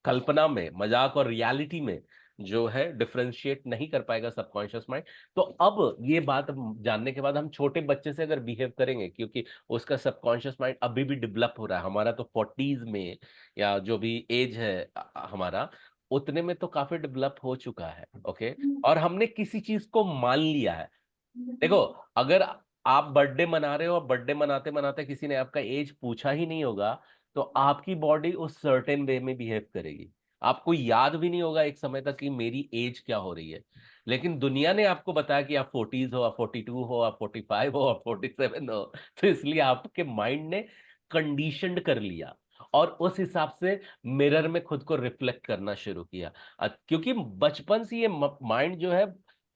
कल्पना में, मजाक और रियलिटी में जो है डिफरेंशिएट नहीं कर पाएगा सबकॉन्शियस माइंड। तो अब ये बात जानने के बाद हम छोटे बच्चे से अगर बिहेव करेंगे, क्योंकि उसका सबकॉन्शियस माइंड अभी भी डेवलप हो रहा है, हमारा तो 40s में या जो भी एज है हमारा, उतने में तो काफी डेवलप हो चुका है, ओके। और हमने किसी चीज को मान लिया है। देखो, अगर आप बर्थडे मना रहे हो और बर्थडे मनाते मनाते किसी ने आपका एज पूछा ही नहीं होगा, तो आपकी बॉडी उस सर्टेन वे में बिहेव करेगी। आपको याद भी नहीं होगा एक समय तक कि मेरी एज क्या हो रही है। लेकिन दुनिया ने आपको बताया कि आप 40s हो, आप 42 हो, आप 45 हो, आप 47 हो, तो इसलिए आपके माइंड ने कंडीशनड कर लिया और उस हिसाब से मिरर में खुद को रिफ्लेक्ट करना शुरू किया। क्योंकि बचपन से ये माइंड जो है,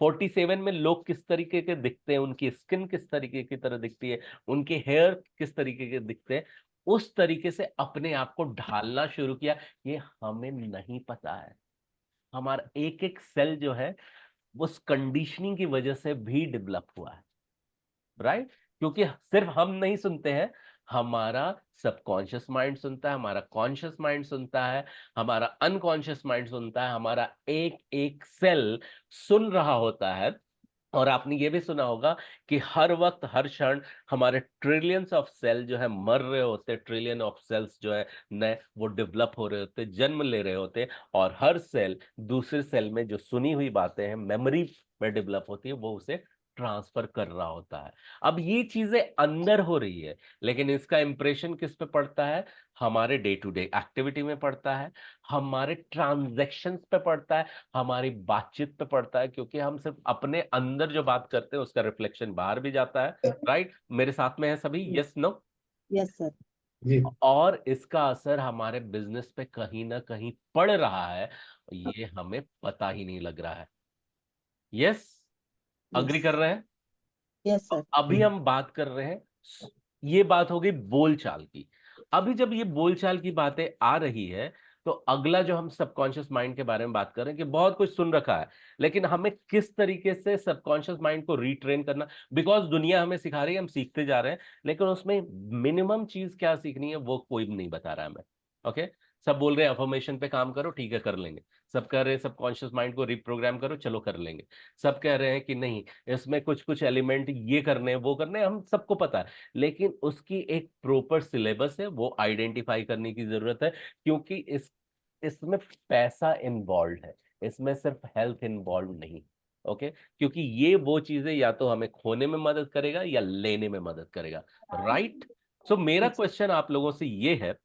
47 में लोग किस तरीके के दिखते हैं, उनकी स्किन किस तरीके की तरह दिखती है, उनके हेयर किस तरीके के दिखते हैं, उस तरीके से अपने आप को ढालना शुरू किया। ये हमें नहीं पता है। हमारा एक एक सेल जो है उस कंडीशनिंग की वजह से भी डेवलप हुआ है, राइट। क्योंकि सिर्फ हम नहीं सुनते हैं, हमारा सबकॉन्शियस माइंड सुनता है, हमारा कॉन्शियस माइंड सुनता है, हमारा अनकॉन्शियस माइंड सुनता है, हमारा एक एक सेल सुन रहा होता है। और आपने ये भी सुना होगा कि हर वक्त हर क्षण हमारे ट्रिलियंस ऑफ सेल जो है मर रहे होते, ट्रिलियन ऑफ सेल्स जो है नए वो डेवलप हो रहे होते, जन्म ले रहे होते। और हर सेल दूसरे सेल में जो सुनी हुई बातें हैं, मेमोरी में डेवलप होती है, वो उसे ट्रांसफर कर रहा होता है। अब ये चीजें अंदर हो रही है, लेकिन इसका इंप्रेशन किस पे पड़ता है? हमारे डे टू डे एक्टिविटी में पड़ता है, हमारे ट्रांजैक्शंस पे पड़ता है, हमारी बातचीत पे पड़ता है। क्योंकि हम सिर्फ अपने अंदर जो बात करते हैं उसका रिफ्लेक्शन बाहर भी जाता है, राइट। मेरे साथ में है सभी? Yes, no? Yes, sir. जी और इसका असर हमारे बिजनेस पे कहीं ना कहीं पड़ रहा है, ये हमें पता ही नहीं लग रहा है। यस, अग्री कर Yes. रहे हैं? Yes, sir. अभी हम बात कर रहे हैं, ये बात हो गई बोलचाल की। अभी जब ये बोलचाल की बातें आ रही है, तो अगला जो हम सबकॉन्शियस माइंड के बारे में बात कर रहे हैं कि बहुत कुछ सुन रखा है, लेकिन हमें किस तरीके से सबकॉन्शियस माइंड को रीट्रेन करना। बिकॉज दुनिया हमें सिखा रही है, हम सीखते जा रहे हैं, लेकिन उसमें मिनिमम चीज क्या सीखनी है वो कोई नहीं बता रहा है हमें, ओके। सब बोल रहे हैं अफर्मेशन पे काम करो, ठीक है कर लेंगे। सब कह रहे हैं सबकॉन्शियस माइंड को रिप्रोग्राम करो, चलो कर लेंगे। सब कह रहे हैं कि नहीं, इसमें कुछ कुछ एलिमेंट ये करने हैं वो करने हैं, हम सबको पता है। लेकिन उसकी एक प्रॉपर सिलेबस है, वो आइडेंटिफाई करने की जरूरत है। क्योंकि इसमें पैसा इन्वॉल्व है, इसमें सिर्फ हेल्थ इन्वॉल्व नहीं, ओके। क्योंकि ये वो चीजें या तो हमें खोने में मदद करेगा या लेने में मदद करेगा, राइट। सो मेरा Yes. क्वेश्चन आप लोगों से ये है,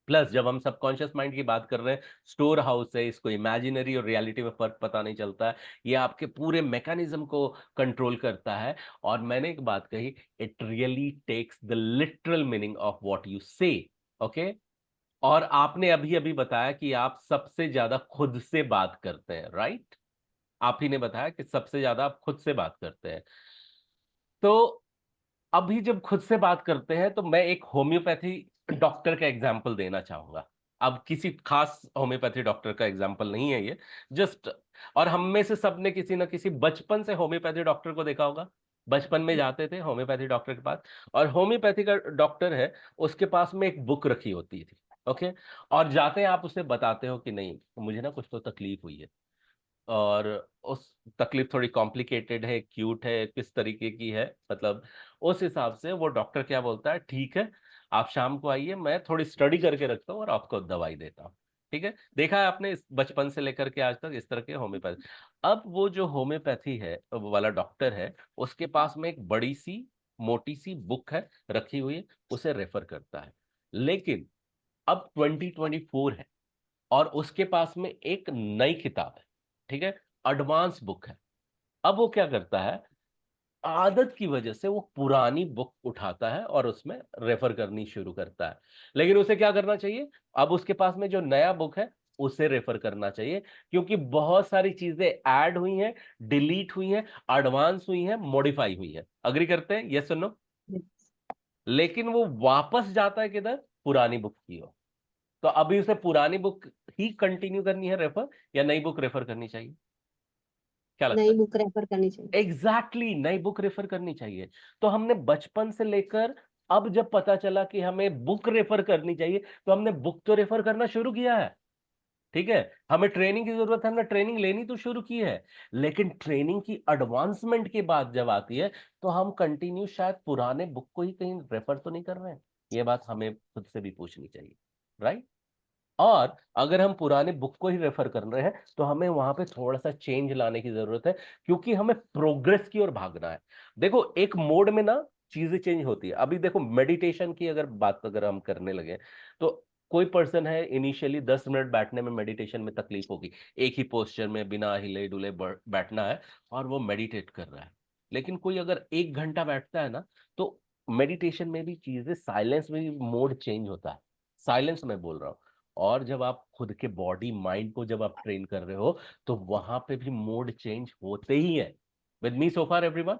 प्लस जब हम सबकॉन्शियस माइंड की बात कर रहे हैं, स्टोर हाउस है, इसको इमेजिनरी और रियलिटी में फर्क पता नहीं चलता है, ये आपके पूरे मैकेनिज्म को कंट्रोल करता है। और मैंने एक बात कही, it really takes the literal meaning of what you say, okay. और आपने अभी अभी बताया कि आप सबसे ज्यादा खुद से बात करते हैं, राइट। आप ही ने बताया कि सबसे ज्यादा आप खुद से बात करते हैं। तो अभी जब खुद से बात करते हैं तो मैं एक होम्योपैथी डॉक्टर का एग्जाम्पल देना चाहूंगा। अब किसी खास होम्योपैथी डॉक्टर का एग्जाम्पल नहीं है ये, जस्ट, और हम में से सबने किसी ना किसी बचपन से होम्योपैथी डॉक्टर को देखा होगा। बचपन में जाते थे होम्योपैथी डॉक्टर के पास, और होम्योपैथी का डॉक्टर है, उसके पास में एक बुक रखी होती थी। ओके, और जाते हैं आप उसे बताते हो कि नहीं मुझे ना कुछ तो तकलीफ हुई है, और उस तकलीफ थोड़ी कॉम्प्लिकेटेड है, क्यूट है, किस तरीके की है, मतलब उस हिसाब से वो डॉक्टर क्या बोलता है, ठीक है आप शाम को आइए, मैं थोड़ी स्टडी करके रखता हूँ और आपको दवाई देता हूँ। ठीक है, देखा है आपने इस बचपन से लेकर के आज तक इस तरह के होम्योपैथी। अब वो जो होम्योपैथी है वो वाला डॉक्टर है, उसके पास में एक बड़ी सी मोटी सी बुक है रखी हुई है, उसे रेफर करता है। लेकिन अब 2024 है और उसके पास में एक नई किताब है, ठीक है, एडवांस बुक है। अब वो क्या करता है, आदत की वजह से वो पुरानी बुक उठाता है और उसमें रेफर करनी शुरू करता है। लेकिन उसे क्या करना चाहिए, अब उसके पास में जो नया बुक है उसे रेफर करना चाहिए, क्योंकि बहुत सारी चीजें ऐड हुई हैं, डिलीट हुई हैं, एडवांस हुई हैं, मॉडिफाई हुई हैं। अग्री करते हैं, यस सुनो? लेकिन वो वापस जाता है किधर, पुरानी बुक की ओर। तो अभी उसे पुरानी बुक ही कंटिन्यू करनी है रेफर, या नई बुक रेफर करनी चाहिए? क्या लगता नई है? बुक रेफर करनी चाहिए। एग्जैक्टली नई बुक रेफर करनी चाहिए। तो हमने बचपन से लेकर अब जब पता चला कि हमें बुक रेफर करनी चाहिए, तो हमने बुक तो रेफर करना शुरू किया है। ठीक है, हमें ट्रेनिंग की जरूरत है, हमने ट्रेनिंग लेनी तो शुरू की है। लेकिन ट्रेनिंग की एडवांसमेंट की बात जब आती है, तो हम कंटिन्यू शायद पुराने बुक को ही कहीं रेफर तो नहीं कर रहे हैं। ये बात हमें खुद से भी पूछनी चाहिए, राइट? और अगर हम पुराने बुक को ही रेफर कर रहे हैं, तो हमें वहां पे थोड़ा सा चेंज लाने की जरूरत है, क्योंकि हमें प्रोग्रेस की ओर भागना है। देखो एक मोड में ना चीजें चेंज होती है। अभी देखो मेडिटेशन की अगर बात अगर हम करने लगे, तो कोई पर्सन है इनिशियली 10 मिनट बैठने में मेडिटेशन में तकलीफ होगी, एक ही पोस्चर में बिना हिले डुले बैठना है, और वो मेडिटेट कर रहा है। लेकिन कोई अगर 1 घंटा बैठता है ना, तो मेडिटेशन में भी चीजें, साइलेंस में भी मोड चेंज होता है। साइलेंस में बोल रहा हूँ। और जब आप खुद के बॉडी माइंड को जब आप ट्रेन कर रहे हो, तो वहां पे भी मोड चेंज होते ही है। With me so far everyone?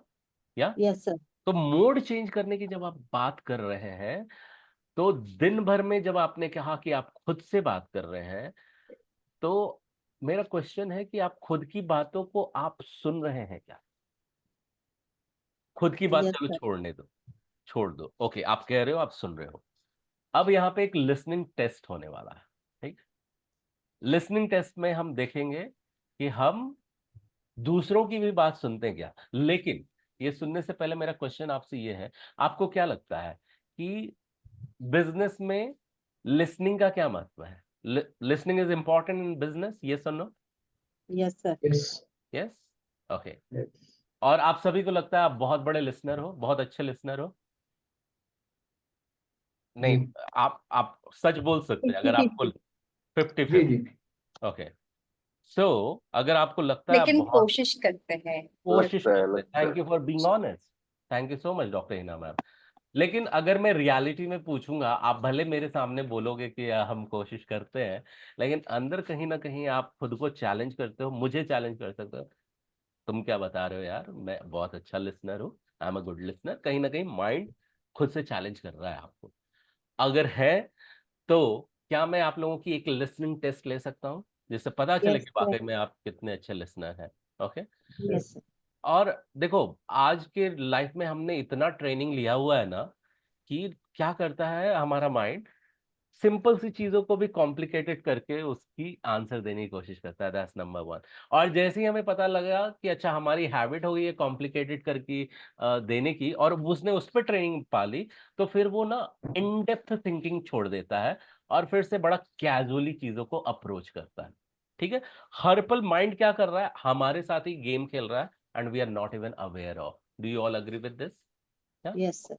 Yeah? Yes sir. तो मोड चेंज करने की जब आप बात कर रहे हैं, तो दिन भर में जब आपने कहा कि आप खुद से बात कर रहे हैं, तो मेरा क्वेश्चन है कि आप खुद की बातों को आप सुन रहे हैं क्या? खुद की बात यस चलो सर। छोड़ने दो, छोड़ दो, ओके, आप कह रहे हो आप सुन रहे हो। अब यहाँ पे एक लिसनिंग टेस्ट होने वाला है, ठीक? लिसनिंग टेस्ट में हम देखेंगे कि हम दूसरों की भी बात सुनते हैं क्या। लेकिन ये सुनने से पहले मेरा क्वेश्चन आपसे ये है, आपको क्या लगता है कि बिजनेस में लिसनिंग का क्या महत्व है? Listening is important in business, yes और no? Yes sir. Yes. Yes, okay. Yes. और आप सभी को लगता है आप बहुत बड़े लिसनर हो, बहुत अच्छे लिसनर हो? जी नहीं, आप सच बोल सकते हैं अगर 50-50। आपको 50 जी 50। जी ओके, सो अगर आपको लगता है आप लेकिन बहुत कोशिश करते हैं। कोशिश लगता है करते हैं, लगता है। Thank you for being honest, thank you so much doctor Hina ma'am. लेकिन अगर मैं रियलिटी में पूछूंगा, आप भले मेरे सामने बोलोगे कि हम कोशिश करते हैं, लेकिन अंदर कहीं ना कहीं आप खुद को चैलेंज करते हो, मुझे चैलेंज कर सकते हो। तुम क्या बता रहे हो यार, मैं बहुत अच्छा लिसनर हूँ, I am a good listener. कहीं ना कहीं माइंड खुद से चैलेंज कर रहा है आपको। अगर है, तो क्या मैं आप लोगों की एक लिसनिंग टेस्ट ले सकता हूँ, जिससे पता चले यस कि सर। वाकई में आप कितने अच्छे लिसनर हैं? ओके। Yes sir. और देखो, आज के लाइफ में हमने इतना ट्रेनिंग लिया हुआ है ना, कि क्या करता है हमारा माइंड, सिंपल सी चीजों को भी कॉम्प्लिकेटेड करके उसकी आंसर देने की कोशिश करता है, दैट्स नंबर वन। और जैसे ही हमें पता लगा कि अच्छा हमारी हैबिट हो गई है कॉम्प्लिकेटेड करके देने की, और उसने उस पर ट्रेनिंग पा ली, तो फिर वो ना इन डेप्थ थिंकिंग छोड़ देता है, और फिर से बड़ा कैजुअली चीजों को अप्रोच करता है। ठीक है, हर पल माइंड क्या कर रहा है, हमारे साथ ही गेम खेल रहा है, and we are not even aware of. Do you all agree with this? Yes sir.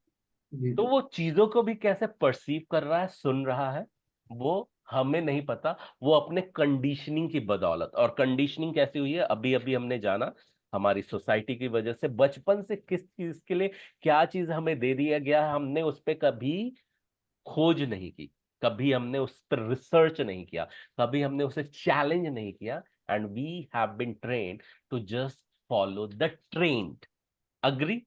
जी तो जी वो चीजों को भी कैसे परसीव कर रहा है, सुन रहा है, वो हमें नहीं पता। वो अपने कंडीशनिंग की बदौलत, और कंडीशनिंग कैसी हुई है अभी अभी हमने जाना, हमारी सोसाइटी की वजह से, बचपन से किस चीज के लिए क्या चीज हमें दे दिया गया है, हमने उस पर कभी खोज नहीं की, कभी हमने उस पर रिसर्च नहीं किया, कभी हमने उसे चैलेंज नहीं किया, and we have been trained to just follow the trend. Agree?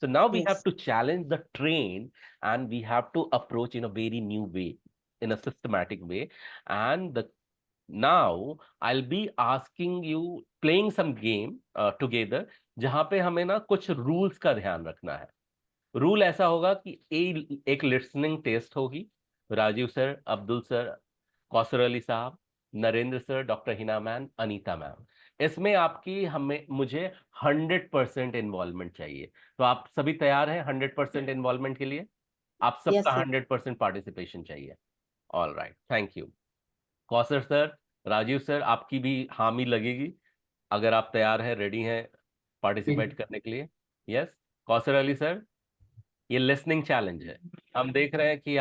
So now we have Yes. to challenge the trend, and we have to approach in a very new way, in a systematic way. And now I'll be asking you playing some game together, जहां पे हमें ना कुछ rules का ध्यान रखना है. Rule ऐसा होगा कि एक लिसनिंग टेस्ट होगी. राजीव सर, अब्दुल सर, कौसर अली साहब, Narendra sir, doctor Hina ma'am, Anita ma'am, इसमें आपकी मुझे 100% इन्वॉल्वमेंट चाहिए. तो आप सभी तैयार हैं 100% इन्वॉल्वमेंट के लिए? आप Yes, सबका sir. 100% पार्टिसिपेशन चाहिए. All right, thank you. Kausar sir, Rajiv sir, आपकी भी हामी लगेगी अगर आप तैयार हैं, रेडी हैं पार्टिसिपेट करने के लिए. यस. कौसर अली सर, ये लिसनिंग चैलेंज है. हम देख रहे हैं कि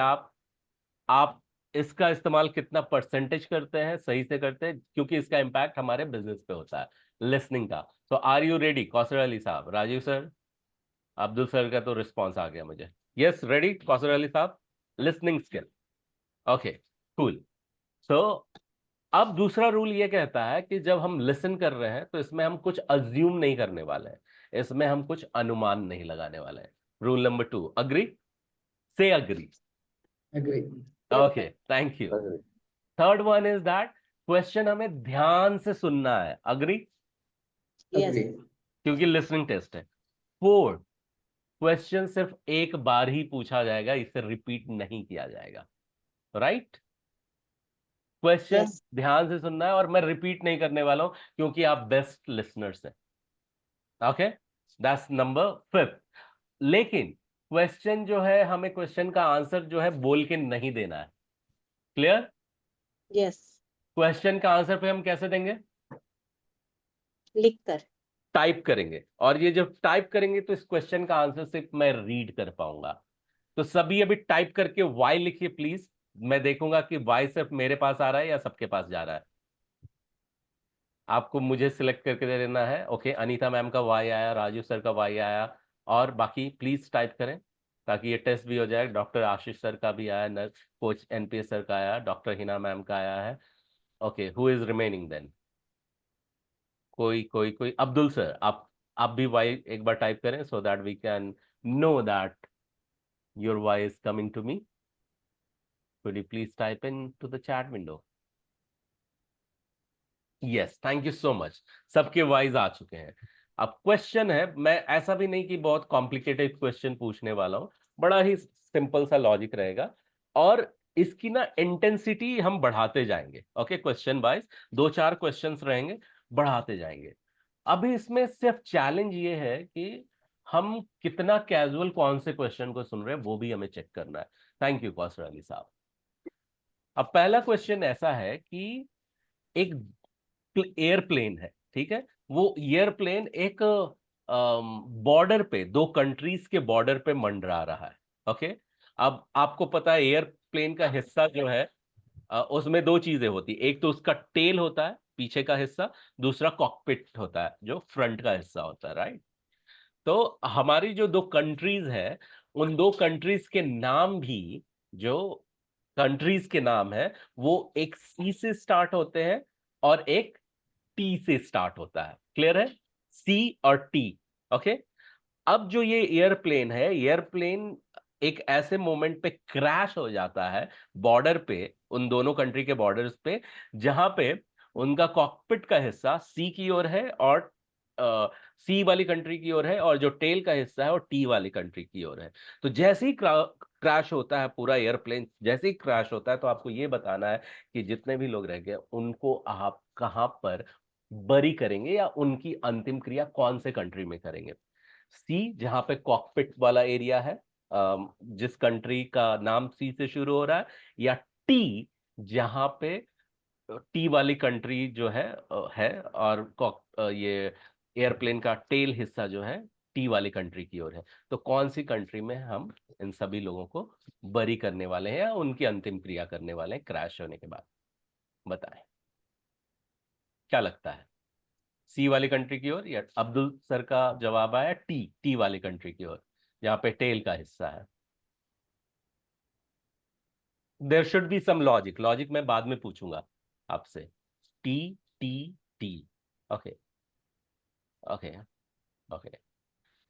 आप इसका इस्तेमाल कितना परसेंटेज करते हैं, सही से करते हैं, क्योंकि इसका इम्पैक्ट हमारे बिजनेस पे होता है लिसनिंग का. तो are you ready? Kausar Ali साहब, राजीव सर, अब्दुल सर का तो रिस्पॉन्स आ गया मुझे. Yes, ready. कौसर अली साहब, listening skill. Okay, cool. So अब दूसरा रूल ये कहता है कि जब हम लिसन कर रहे हैं तो इसमें हम कुछ अज्यूम नहीं करने वाले हैं, इसमें हम कुछ अनुमान नहीं लगाने वाले हैं. Rule number 2, agree? से agree. Agree. Okay, thank you. Third one is that question हमें ध्यान से सुनना है. अग्री? Yes. Agree. क्योंकि लिसनिंग टेस्ट है. फोर्थ, क्वेश्चन सिर्फ एक बार ही पूछा जाएगा, इसे रिपीट नहीं किया जाएगा. राइट? Question Yes. ध्यान से सुनना है, और मैं रिपीट नहीं करने वाला हूं क्योंकि आप बेस्ट लिसनर्स हैं. Okay, that's number 5. लेकिन क्वेश्चन जो है, हमें क्वेश्चन का आंसर जो है बोल के नहीं देना है. क्लियर? Yes. क्वेश्चन का आंसर पे हम कैसे देंगे? लिखकर. टाइप करेंगे. और ये जब टाइप करेंगे तो इस क्वेश्चन का आंसर सिर्फ मैं रीड कर पाऊंगा. तो सभी अभी टाइप करके वाई लिखिए प्लीज. मैं देखूंगा कि वाई सिर्फ मेरे पास आ रहा है या सबके पास जा रहा है. आपको मुझे सिलेक्ट करके दे देना है. ओके, अनीता मैम का वाई आया, राजू सर का वाई आया, और बाकी प्लीज टाइप करें ताकि ये टेस्ट भी हो जाए. डॉक्टर आशीष सर का भी आया, नर्स कोच एनपीएस सर का आया, डॉक्टर हिना मैम का आया है. Okay, who is remaining then? कोई कोई कोई अब्दुल सर, आप भी वाई एक बार टाइप करें so that we can know that your why is coming to me. Could you please type into the chat window? Yes, thank you so much. सबके whys आ चुके हैं. अब क्वेश्चन है, मैं ऐसा भी नहीं कि बहुत कॉम्प्लिकेटेड क्वेश्चन पूछने वाला हूं, बड़ा ही सिंपल सा लॉजिक रहेगा, और इसकी ना इंटेंसिटी हम बढ़ाते जाएंगे. ओके, क्वेश्चन वाइज 2-4 क्वेश्चंस रहेंगे, बढ़ाते जाएंगे. अभी इसमें सिर्फ चैलेंज ये है कि हम कितना कैजुअल कौन से क्वेश्चन को सुन रहे हैं, वो भी हमें चेक करना है. थैंक यू कौसर अली साहब. अब पहला क्वेश्चन ऐसा है कि एक एयरप्लेन है, ठीक है. वो एयरप्लेन एक बॉर्डर पे, 2 कंट्रीज के बॉर्डर पे मंडरा रहा है. ओके, अब आपको पता है एयरप्लेन का हिस्सा जो है, उसमें 2 चीजें होती है. एक तो उसका टेल होता है, पीछे का हिस्सा. दूसरा कॉकपिट होता है, जो फ्रंट का हिस्सा होता है. राइट? तो हमारी जो 2 कंट्रीज है, उन 2 कंट्रीज के नाम भी, जो कंट्रीज के नाम है, वो एक सी से स्टार्ट होते हैं और एक टी से स्टार्ट होता है. क्लियर है? सी और टी. ओके. अब जो ये एयरप्लेन है, एयरप्लेन एक ऐसे मोमेंट पे क्रैश हो जाता है बॉर्डर पे, उन दोनों कंट्री के बॉर्डर्स पे, जहां पे उनका कॉकपिट का हिस्सा सी की ओर है और सी वाली कंट्री की ओर है, और जो टेल का हिस्सा है वो टी वाली कंट्री की ओर है. तो जैसे ही क्रैश होता है पूरा एयरप्लेन, जैसे ही क्रैश होता है, तो आपको ये बताना है कि जितने भी लोग रह गए उनको आप कहां पर बरी करेंगे, या उनकी अंतिम क्रिया कौन से कंट्री में करेंगे. सी जहां पे कॉकपिट वाला एरिया है, जिस कंट्री का नाम सी से शुरू हो रहा है, या टी जहां पे टी वाली कंट्री जो है, और ये एयरप्लेन का टेल हिस्सा जो है टी वाली कंट्री की ओर है. तो कौन सी कंट्री में हम इन सभी लोगों को बरी करने वाले हैं या उनकी अंतिम क्रिया करने वाले हैं क्रैश होने के बाद? बताएं, क्या लगता है? सी वाली कंट्री की ओर, या अब्दुल सर का जवाब आया टी वाली कंट्री की ओर, जहां पे टेल का हिस्सा है. There should be some logic. Logic मैं बाद में पूछूंगा आपसे. T T. Okay okay okay.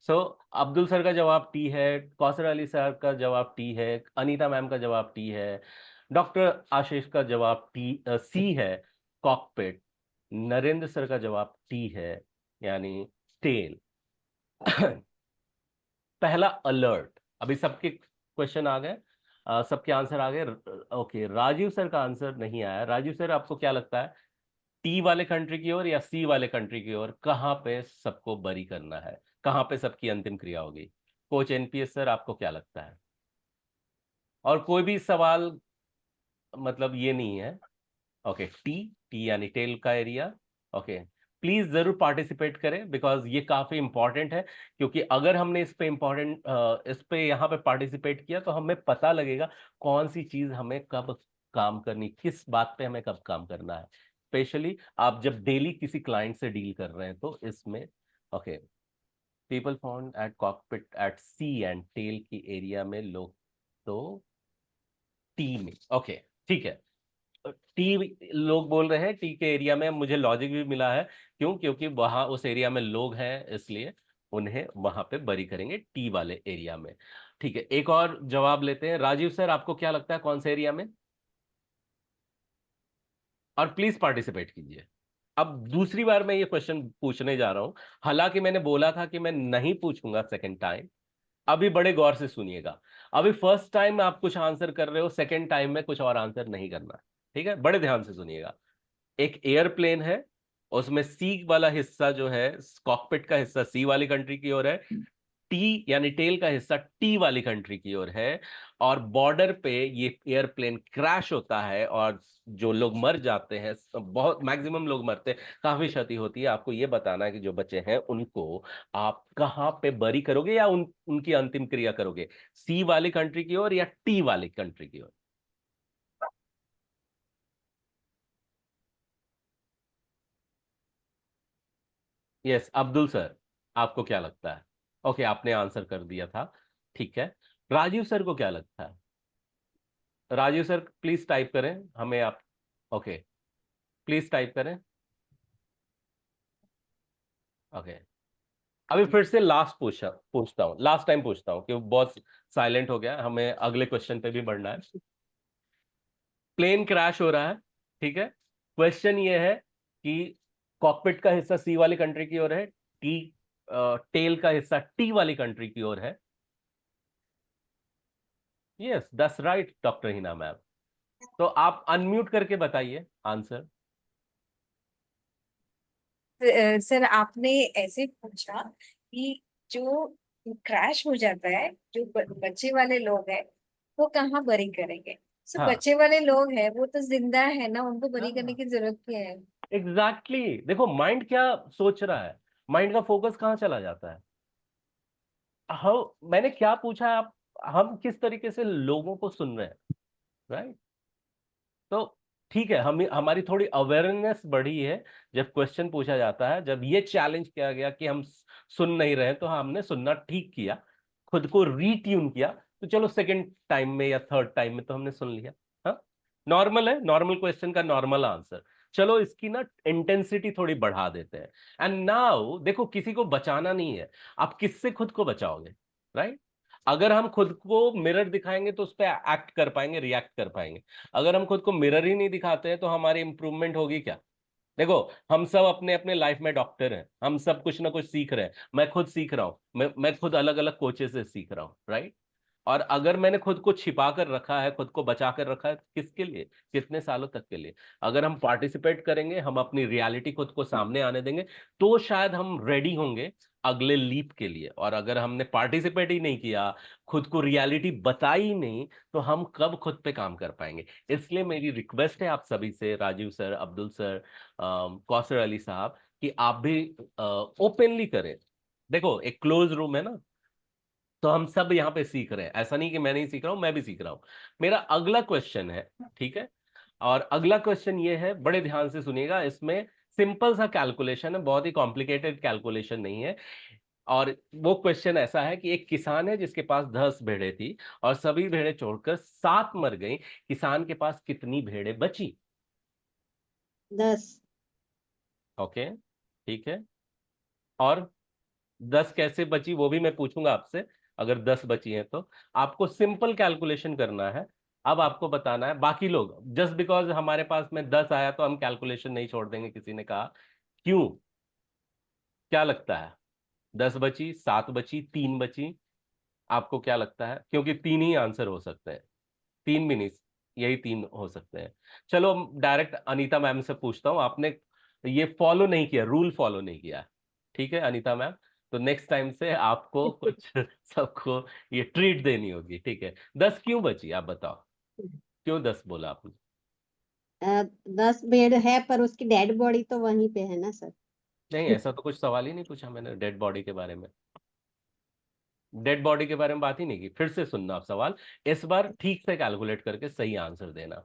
So Abdul sir का जवाब टी है, कौसर अली सर का जवाब टी है, अनीता मैम का जवाब टी है, डॉक्टर आशीष का जवाब सी है, कॉकपिट। नरेंद्र सर का जवाब टी है, यानी टेल। पहला अलर्ट। अभी सबके क्वेश्चन आ गए, सबके आंसर आ गए। ओके, राजीव सर का आंसर नहीं आया। राजीव सर, आपको क्या लगता है, टी वाले कंट्री की ओर या सी वाले कंट्री की ओर, कहाँ पे सबको बरी करना है, कहाँ पे सबकी अंतिम क्रिया होगी? कोच एनपीएस सर, आपको क्या लगता है? और कोई भी सवाल मतलब ये नहीं है। ओके, टी, टी यानी टेल का एरिया। ओके, प्लीज जरूर पार्टिसिपेट करें, बिकॉज ये काफी इंपॉर्टेंट है। क्योंकि अगर हमने इस पे यहाँ पे पार्टिसिपेट किया तो हमें पता लगेगा कौन सी चीज हमें कब काम करनी, किस बात पे हमें कब काम करना है। स्पेशली आप जब डेली किसी क्लाइंट से डील कर रहे हैं तो इसमें। Okay, people found at cockpit at sea and tail की एरिया में लोग तो टी में। ओके, ठीक है। टी लोग बोल रहे हैं, टी के एरिया में। मुझे लॉजिक भी मिला है, क्यों? क्योंकि वहां उस एरिया में लोग हैं, इसलिए उन्हें वहां पे बरी करेंगे टी वाले एरिया में। ठीक है, एक और जवाब लेते हैं। राजीव सर, आपको क्या लगता है कौन से एरिया में? और प्लीज पार्टिसिपेट कीजिए। अब दूसरी बार मैं ये क्वेश्चन पूछने जा रहा हूं, हालांकि मैंने बोला था कि मैं नहीं पूछूंगा सेकेंड टाइम। अभी बड़े गौर से सुनिएगा। अभी फर्स्ट टाइम आप कुछ आंसर कर रहे हो, सेकेंड टाइम में कुछ और आंसर नहीं करना। ठीक है, बड़े ध्यान से सुनिएगा। एक एयरप्लेन है, उसमें सी वाला हिस्सा जो है, कॉकपिट का हिस्सा सी वाली कंट्री की ओर है, टी यानी टेल का हिस्सा टी वाली कंट्री की ओर है। और बॉर्डर पे ये एयरप्लेन क्रैश होता है और जो लोग मर जाते हैं, बहुत मैक्सिमम लोग मरते हैं, काफी क्षति होती है। आपको ये बताना है कि जो बचे हैं उनको आप कहाँ पे बरी करोगे या उनकी अंतिम क्रिया करोगे, सी वाली कंट्री की ओर या टी वाली कंट्री की ओर? यस, अब्दुल सर, आपको क्या लगता है? ओके, आपने आंसर कर दिया था, ठीक है। राजीव सर को क्या लगता है? राजीव सर प्लीज टाइप करें हमें आप। ओके, प्लीज टाइप करें। ओके, अभी फिर से लास्ट पूछता हूँ, लास्ट टाइम पूछता हूँ, क्योंकि बहुत साइलेंट हो गया, हमें अगले क्वेश्चन पे भी बढ़ना है। प्लेन क्रैश हो रहा है, ठीक है। क्वेश्चन ये है कि कॉकपिट का हिस्सा सी वाली कंट्री की ओर है, टेल का हिस्सा टी वाली कंट्री की ओर है। Yes, that's right doctor Hina ma'am. तो आप अनम्यूट करके बताइए आंसर। सर आपने ऐसे पूछा कि जो क्रैश हो जाता है, जो बच्चे वाले लोग हैं वो कहाँ बरी करेंगे? सर हाँ, बच्चे वाले लोग हैं वो तो जिंदा है ना, उनको बरी करने हाँ, की जरूरत क्या है? Exactly exactly। देखो माइंड क्या सोच रहा है, माइंड का फोकस कहाँ चला जाता है। हम मैंने क्या पूछा है, आप हम किस तरीके से लोगों को सुन रहे हैं, राइट? तो ठीक है, हम हमारी थोड़ी अवेयरनेस बढ़ी है जब क्वेश्चन पूछा जाता है। जब ये चैलेंज किया गया कि हम सुन नहीं रहे हैं, तो हमने सुनना ठीक किया, खुद को रीट्यून किया। तो चलो सेकंड टाइम में या थर्ड टाइम में तो हमने सुन लिया। हाँ, नॉर्मल है, नॉर्मल क्वेश्चन का नॉर्मल आंसर। चलो इसकी ना इंटेंसिटी थोड़ी बढ़ा देते हैं। एंड नाउ देखो, किसी को बचाना नहीं है, आप किससे खुद को बचाओगे, राइट? अगर हम खुद को मिरर दिखाएंगे तो उस पर एक्ट कर पाएंगे, रिएक्ट कर पाएंगे। अगर हम खुद को मिरर ही नहीं दिखाते हैं तो हमारी इंप्रूवमेंट होगी क्या? देखो, हम सब अपने अपने लाइफ में डॉक्टर हैं, हम सब कुछ ना कुछ सीख रहे हैं। मैं खुद सीख रहा हूँ, मैं खुद अलग अलग कोचेस से सीख रहा हूँ, राइट? और अगर मैंने खुद को छिपा कर रखा है, खुद को बचा कर रखा है, किसके लिए, कितने सालों तक के लिए? अगर हम पार्टिसिपेट करेंगे, हम अपनी रियलिटी खुद को सामने आने देंगे, तो शायद हम रेडी होंगे अगले लीप के लिए। और अगर हमने पार्टिसिपेट ही नहीं किया, खुद को रियलिटी बताई ही नहीं, तो हम कब खुद पे काम कर पाएंगे? इसलिए मेरी रिक्वेस्ट है आप सभी से, राजीव सर, अब्दुल सर, कौसर अली साहब, कि आप भी ओपनली करें। देखो, एक क्लोज रूम है ना, तो हम सब यहाँ पे सीख रहे हैं। ऐसा नहीं कि मैं नहीं सीख रहा हूं, मैं भी सीख रहा हूं। मेरा अगला क्वेश्चन है, ठीक है, और अगला क्वेश्चन ये है, बड़े ध्यान से सुनिएगा। इसमें सिंपल सा कैलकुलेशन है, बहुत ही कॉम्प्लिकेटेड कैलकुलेशन नहीं है। और वो क्वेश्चन ऐसा है कि एक किसान है जिसके पास 10 भेड़ें थी और सभी भेड़ें छोड़कर 7 मर गई। किसान के पास कितनी भेड़ें बची? 10। ओके, ठीक है। और 10 कैसे बची वो भी मैं पूछूंगा आपसे। अगर 10 बची हैं तो आपको सिंपल कैलकुलेशन करना है। अब आपको बताना है, बाकी लोग जस्ट बिकॉज हमारे पास में 10 आया तो हम कैलकुलेशन नहीं छोड़ देंगे, किसी ने कहा। क्यों, क्या लगता है? 10 बची, 7 बची, 3 बची? आपको क्या लगता है? क्योंकि 3 ही आंसर हो सकते हैं, 3 भी नहीं, यही 3 हो सकते हैं। चलो डायरेक्ट अनीता मैम से पूछता हूं, आपने ये फॉलो नहीं किया, रूल फॉलो नहीं किया, ठीक है अनीता मैम? तो नेक्स्ट टाइम से आपको कुछ सबको ये ट्रीट देनी होगी, ठीक है? 10 क्यों बची, आप बताओ, क्यों 10 बोला आपने? 10 बेड है पर उसकी डेड बॉडी तो वहीं पे है ना सर। नहीं, ऐसा तो कुछ सवाल ही नहीं पूछा मैंने डेड बॉडी के बारे में। डेड बॉडी के बारे में बात ही नहीं की। फिर से सुनना आप सवाल, इस बार ठीक से कैलकुलेट करके सही आंसर देना।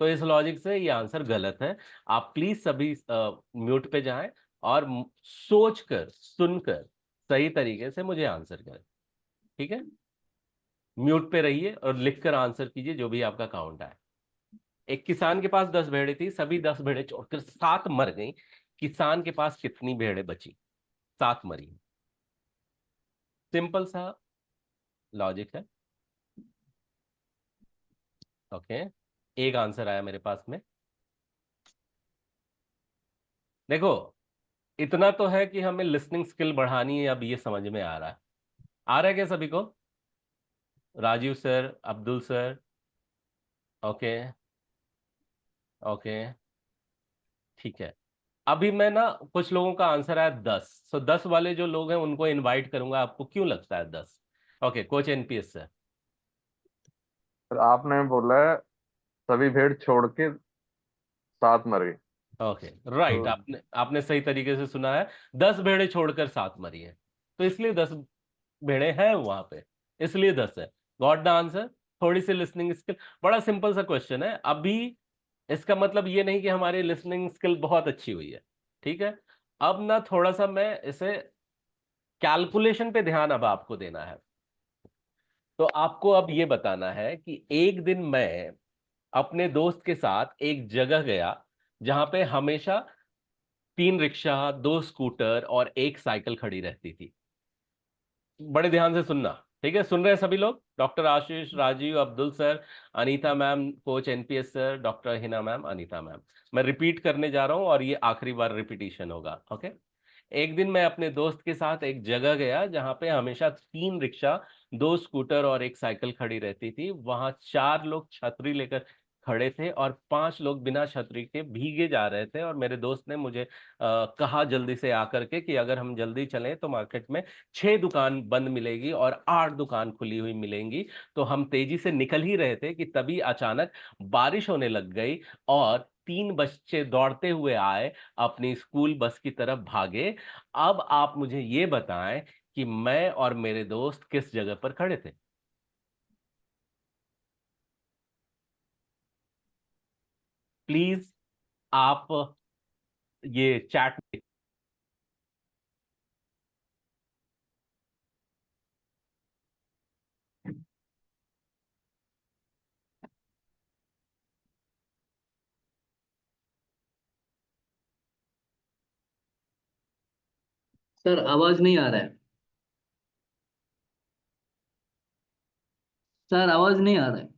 तो इस लॉजिक से ये आंसर गलत है। आप प्लीज सभी म्यूट पे जाएं और सोच कर सुनकर सही तरीके से मुझे आंसर करें, ठीक है? म्यूट पे रहिए और लिखकर आंसर कीजिए जो भी आपका काउंट आए। एक किसान के पास 10 भेड़ें थी, सभी 10 भेड़ें छोड़कर 7 मर गई। किसान के पास कितनी भेड़ें बची? 7 मरी। सिंपल सा लॉजिक है। ओके, एक आंसर आया मेरे पास में। देखो, इतना तो है कि हमें लिसनिंग स्किल बढ़ानी है, अब ये समझ में आ रहा है। आ रहा है क्या सभी को? Rajiv sir, Abdul sir? Okay, okay, ठीक है। अभी मैं ना, कुछ लोगों का आंसर आया 10, सो 10 वाले जो लोग हैं उनको इनवाइट करूंगा। आपको क्यों लगता है 10? Okay, coach NPS sir. फिर आपने बोला है सभी भेड़ छोड़ के 7 मर गई। ओके, राइट, तो आपने आपने सही तरीके से सुना है। 10 भेड़ें छोड़कर 7 मरी है, तो इसलिए 10 भेड़े हैं वहां पे, इसलिए 10 है। Got the answer. थोड़ी सी लिसनिंग स्किल, बड़ा सिंपल सा क्वेश्चन है अभी। इसका मतलब ये नहीं कि हमारी लिसनिंग स्किल बहुत अच्छी हुई है, ठीक है? अब ना थोड़ा सा मैं इसे कैलकुलेशन पे ध्यान अब आपको देना है। तो आपको अब ये बताना है कि एक दिन मैं अपने दोस्त के साथ एक जगह गया जहां पे हमेशा 3 रिक्शा, 2 स्कूटर और 1 साइकिल खड़ी रहती थी। बड़े ध्यान से सुनना, ठीक है? सुन रहे हैं सभी लोग? Doctor Ashish, Rajeev, Abdul sir, Anita ma'am, coach NPS sir, doctor Hina ma'am, Anita ma'am. मैं रिपीट करने जा रहा हूं और ये आखिरी बार रिपीटिशन होगा, ओके? एक दिन मैं अपने दोस्त के साथ एक जगह गया जहां पे हमेशा 3 रिक्शा, 2 स्कूटर और 1 साइकिल खड़ी रहती थी। वहां 4 लोग छतरी लेकर खड़े थे और 5 लोग बिना छतरी के भीगे जा रहे थे। और मेरे दोस्त ने मुझे कहा जल्दी से आकर के कि अगर हम जल्दी चलें तो मार्केट में 6 दुकान बंद मिलेगी और 8 दुकान खुली हुई मिलेंगी। तो हम तेजी से निकल ही रहे थे कि तभी अचानक बारिश होने लग गई और 3 बच्चे दौड़ते हुए आए, अपनी स्कूल बस की तरफ भागे। अब आप मुझे ये बताएं कि मैं और मेरे दोस्त किस जगह पर खड़े थे? प्लीज आप ये चैट में। सर आवाज नहीं आ रहा है। सर आवाज नहीं आ रहा है।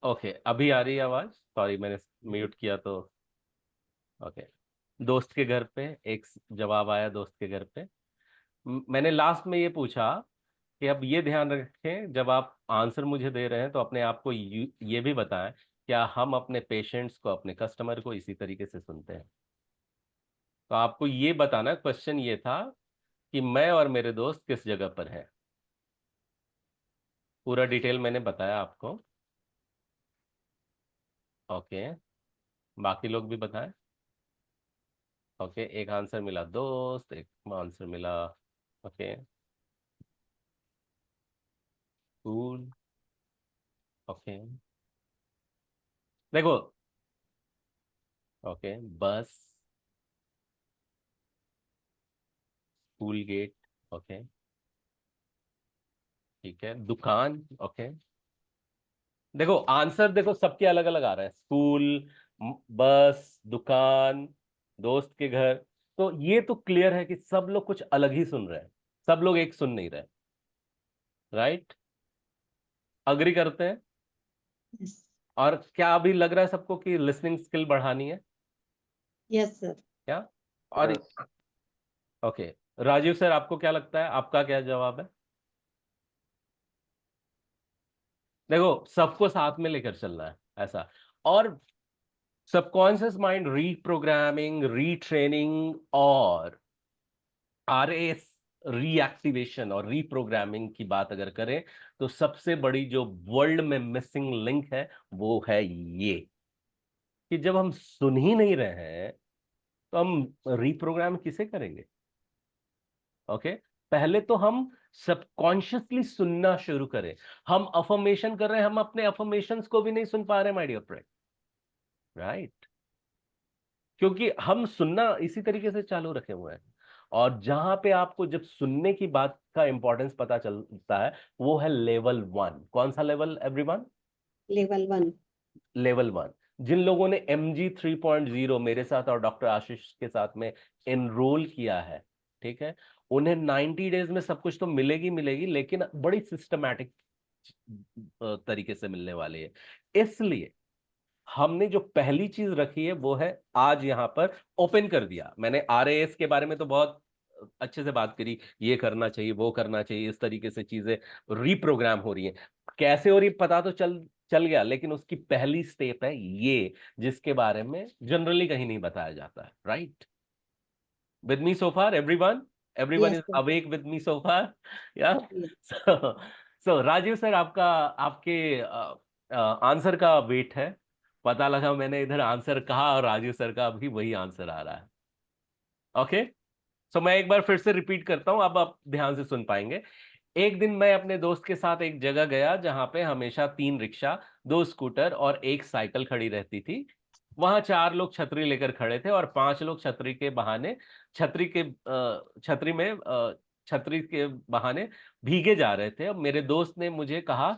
ओके, अभी आ रही है आवाज? सॉरी, मैंने म्यूट किया तो। ओके, दोस्त के घर पे एक जवाब आया, दोस्त के घर पे। मैंने लास्ट में ये पूछा कि अब ये ध्यान रखें जब आप आंसर मुझे दे रहे हैं तो अपने आप को ये भी बताएं, क्या हम अपने पेशेंट्स को, अपने कस्टमर को इसी तरीके से सुनते हैं? तो आपको ये बताना, क्वेश्चन ये था कि मैं और मेरे दोस्त किस जगह पर हैं। पूरा डिटेल मैंने बताया आपको। ओके, बाकी लोग भी बताएं। ओके, एक आंसर मिला दोस्त, एक आंसर मिला ओके स्कूल। ओके, देखो, ओके बस, स्कूल गेट, ओके ठीक है, दुकान, ओके। देखो आंसर, देखो सबके अलग अलग आ रहे हैं, स्कूल, बस, दुकान, दोस्त के घर। तो ये तो क्लियर है कि सब लोग कुछ अलग ही सुन रहे हैं, सब लोग एक सुन नहीं रहे, राइट? अग्री करते हैं? यस और क्या अभी लग रहा है सबको कि लिसनिंग स्किल बढ़ानी है यस सर। क्या? और Yes. ओके, राजीव सर आपको क्या लगता है, आपका क्या जवाब है? देखो सबको साथ में लेकर चलना है ऐसा। और सबकॉन्शियस माइंड रीप्रोग्रामिंग, रीट्रेनिंग और आरएस रीएक्टिवेशन और रीप्रोग्रामिंग की बात अगर करें तो सबसे बड़ी जो वर्ल्ड में मिसिंग लिंक है वो है ये कि जब हम सुन ही नहीं रहे हैं तो हम रीप्रोग्राम किसे करेंगे? ओके, पहले तो हम सबकॉन्शियसली सुनना शुरू करें। हम अफर्मेशन कर रहे हैं, हम अपने अफर्मेशंस को भी नहीं सुन पा रहे माय डियर फ्रेंड, राइट? क्योंकि हम सुनना इसी तरीके से चालू रखे हुए हैं। और जहां पे आपको जब सुनने की बात का इंपॉर्टेंस पता चलता है वो है लेवल 1। कौन सा लेवल एवरीवन? लेवल 1। लेवल 1। जिन लोगों ने MG 3.0 मेरे साथ और डॉक्टर आशीष के साथ में एनरोल किया है, ठीक है, उन्हें 90 डेज में सब कुछ तो मिलेगी मिलेगी, लेकिन बड़ी सिस्टमैटिक तरीके से मिलने वाली है। इसलिए हमने जो पहली चीज रखी है वो है, आज यहां पर ओपन कर दिया मैंने। RAS के बारे में तो बहुत अच्छे से बात करी, ये करना चाहिए वो करना चाहिए, इस तरीके से चीजें रीप्रोग्राम हो रही हैं। कैसे हो रही पता तो चल चल गया, लेकिन उसकी पहली स्टेप है ये, जिसके बारे में जनरली कहीं नहीं बताया जाता है, right? With me so far everyone? Everyone yes is sir. Awake with me so far? Yeah yes so Rajiv sir, आपका आपके आंसर का वेट है। पता लगा मैंने इधर आंसर कहा और राजीव सर का भी वही आंसर आ रहा है। ओके, सो मैं एक बार फिर से रिपीट करता हूं, अब आप ध्यान से सुन पाएंगे। एक दिन मैं अपने दोस्त के साथ एक जगह गया जहां पे हमेशा 3 रिक्शा, 2 स्कूटर और एक साइकिल खड़ी रहती थी। वहां 4 लोग छतरी लेकर खड़े थे और 5 लोग छतरी के बहाने छतरी के छतरी में छतरी के बहाने भीगे जा रहे थे। अब मेरे दोस्त ने मुझे कहा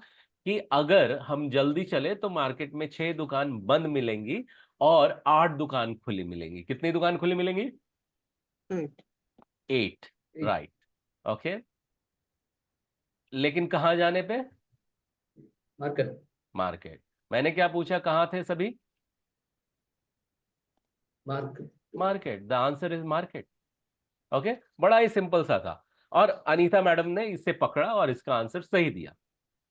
कि अगर हम जल्दी चले तो मार्केट में 6 दुकान बंद मिलेंगी और 8 दुकान खुली मिलेंगी। कितनी दुकान खुली मिलेंगी? 8। 8, राइट। ओके, लेकिन कहाँ जाने पे? मार्केट। मार्केट। मैंने क्या पूछा, कहाँ थे सभी? Market. Market. The answer is market. Okay, बड़ा ही सिंपल सा था और अनीता मैडम ने इसे पकड़ा और इसका आंसर सही दिया।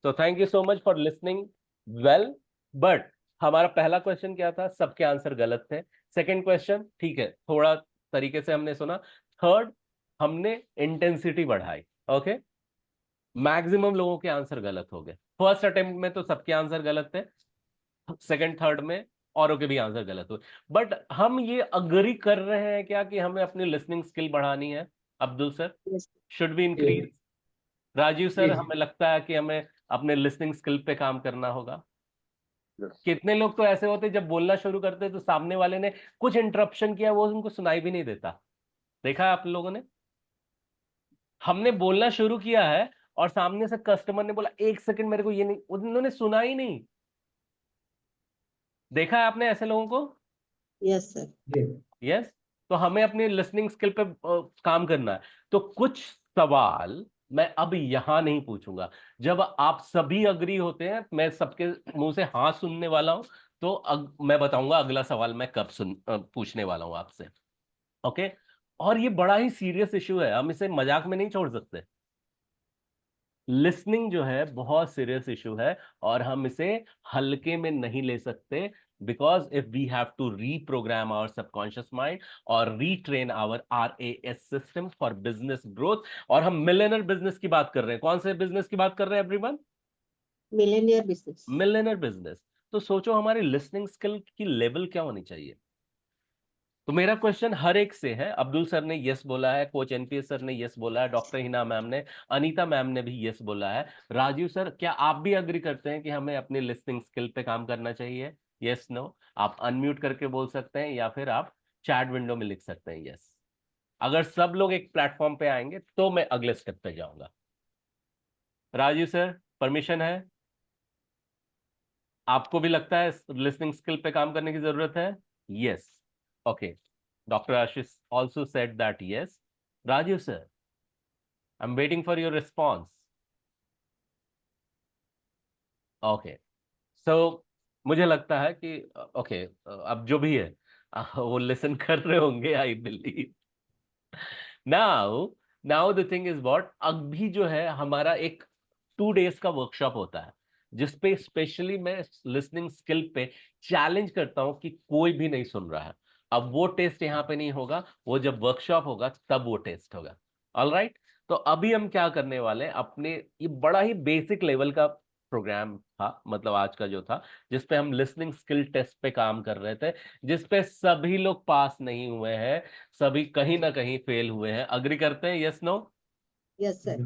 तो thank you so much for listening well. But हमारा पहला क्वेश्चन क्या था? सबके आंसर गलत थे। सेकंड क्वेश्चन ठीक है, थोड़ा तरीके से हमने सुना। थर्ड, हमने इंटेंसिटी बढ़ाई। ओके, मैक्सिमम लोगों के आंसर गलत हो गए। फर्स्ट अटेम्प्ट में तो सबके आंसर गलत थे, सेकंड थर्ड में औरों के भी आंसर गलत हुए। बट हम ये अग्री कर रहे हैं क्या कि हमें अपनी लिसनिंग स्किल बढ़ानी है? Abdul sir, yes should be जी इंक्रीज? राजीव जी सर, जी। हमें लगता है कि हमें अपने लिसनिंग स्किल पे काम करना होगा। Yes. कितने लोग तो ऐसे होते जब बोलना शुरू करते तो सामने वाले ने कुछ इंटरप्शन किया, वो उनको सुनाई भी नहीं देता। देखा है आप लोगों ने? हमने बोलना शुरू किया है और सामने से कस्टमर ने बोला 1 सेकंड मेरे को ये नहीं, उन्होंने सुना ही नहीं। देखा है आपने ऐसे लोगों को? Yes sir. जी यस। तो हमें अपनी लिसनिंग स्किल पे काम करना है। तो कुछ सवाल मैं अब यहां नहीं पूछूंगा। जब आप सभी अग्री होते हैं, मैं सबके मुंह से हाँ सुनने वाला हूं, तो मैं बताऊंगा अगला सवाल मैं कब पूछने वाला हूं आपसे। ओके, और ये बड़ा ही सीरियस इशू है, हम इसे मजाक में नहीं छोड़ सकते। लिसनिंग जो है बहुत सीरियस इशू है और हम इसे हल्के में नहीं ले सकते। Because if we have to reprogram our subconscious mind और retrain our RAS system for business growth. और हम मिलियनर बिजनेस की बात कर रहे हैं। कौन से बिजनेस की बात कर रहे हैं everyone? Millionaire business. Millionaire business. तो सोचो हमारी लिसनिंग स्किल की लेवल क्या होनी चाहिए। तो मेरा क्वेश्चन हर एक से है। अब्दुल सर ने यस बोला है, कोच NPS सर ने यस बोला है, डॉक्टर हिना मैम ने, अनीता मैम ने भी यस बोला है। राजीव सर, क्या आप भी अग्री करते हैं कि हमें अपनी लिसनिंग स्किल पे काम करना चाहिए? Yes no? आप अनम्यूट करके बोल सकते हैं या फिर आप चैट विंडो में लिख सकते हैं यस। अगर सब लोग एक प्लेटफॉर्म पे आएंगे तो मैं अगले स्टेप पे जाऊंगा। राजीव सर, परमिशन है? आपको भी लगता है लिसनिंग स्किल पे काम करने की जरूरत है? Yes. Okay, Dr. Ashish also said that yes. Raju sir, I'm waiting for your response. Okay. So मुझे लगता है कि ओके अब जो भी है वो लिसन कर रहे होंगे, I believe. Now now the thing is what, अभी जो है हमारा एक 2 days का वर्कशॉप होता है जिसपे स्पेशली मैं लिसनिंग स्किल पे चैलेंज करता हूं कि कोई भी नहीं सुन रहा है. अब वो टेस्ट यहाँ पे नहीं होगा, वो जब वर्कशॉप होगा तब वो टेस्ट होगा. ऑलराइट. तो अभी हम क्या करने वाले हैं, अपने ये बड़ा ही बेसिक लेवल का प्रोग्राम था, मतलब आज का जो था, जिसपे हम लिसनिंग स्किल टेस्ट पे काम कर रहे थे, जिसपे सभी लोग पास नहीं हुए हैं, सभी कहीं ना कहीं फेल हुए हैं. अग्री करते हैं? Yes no? Yes sir.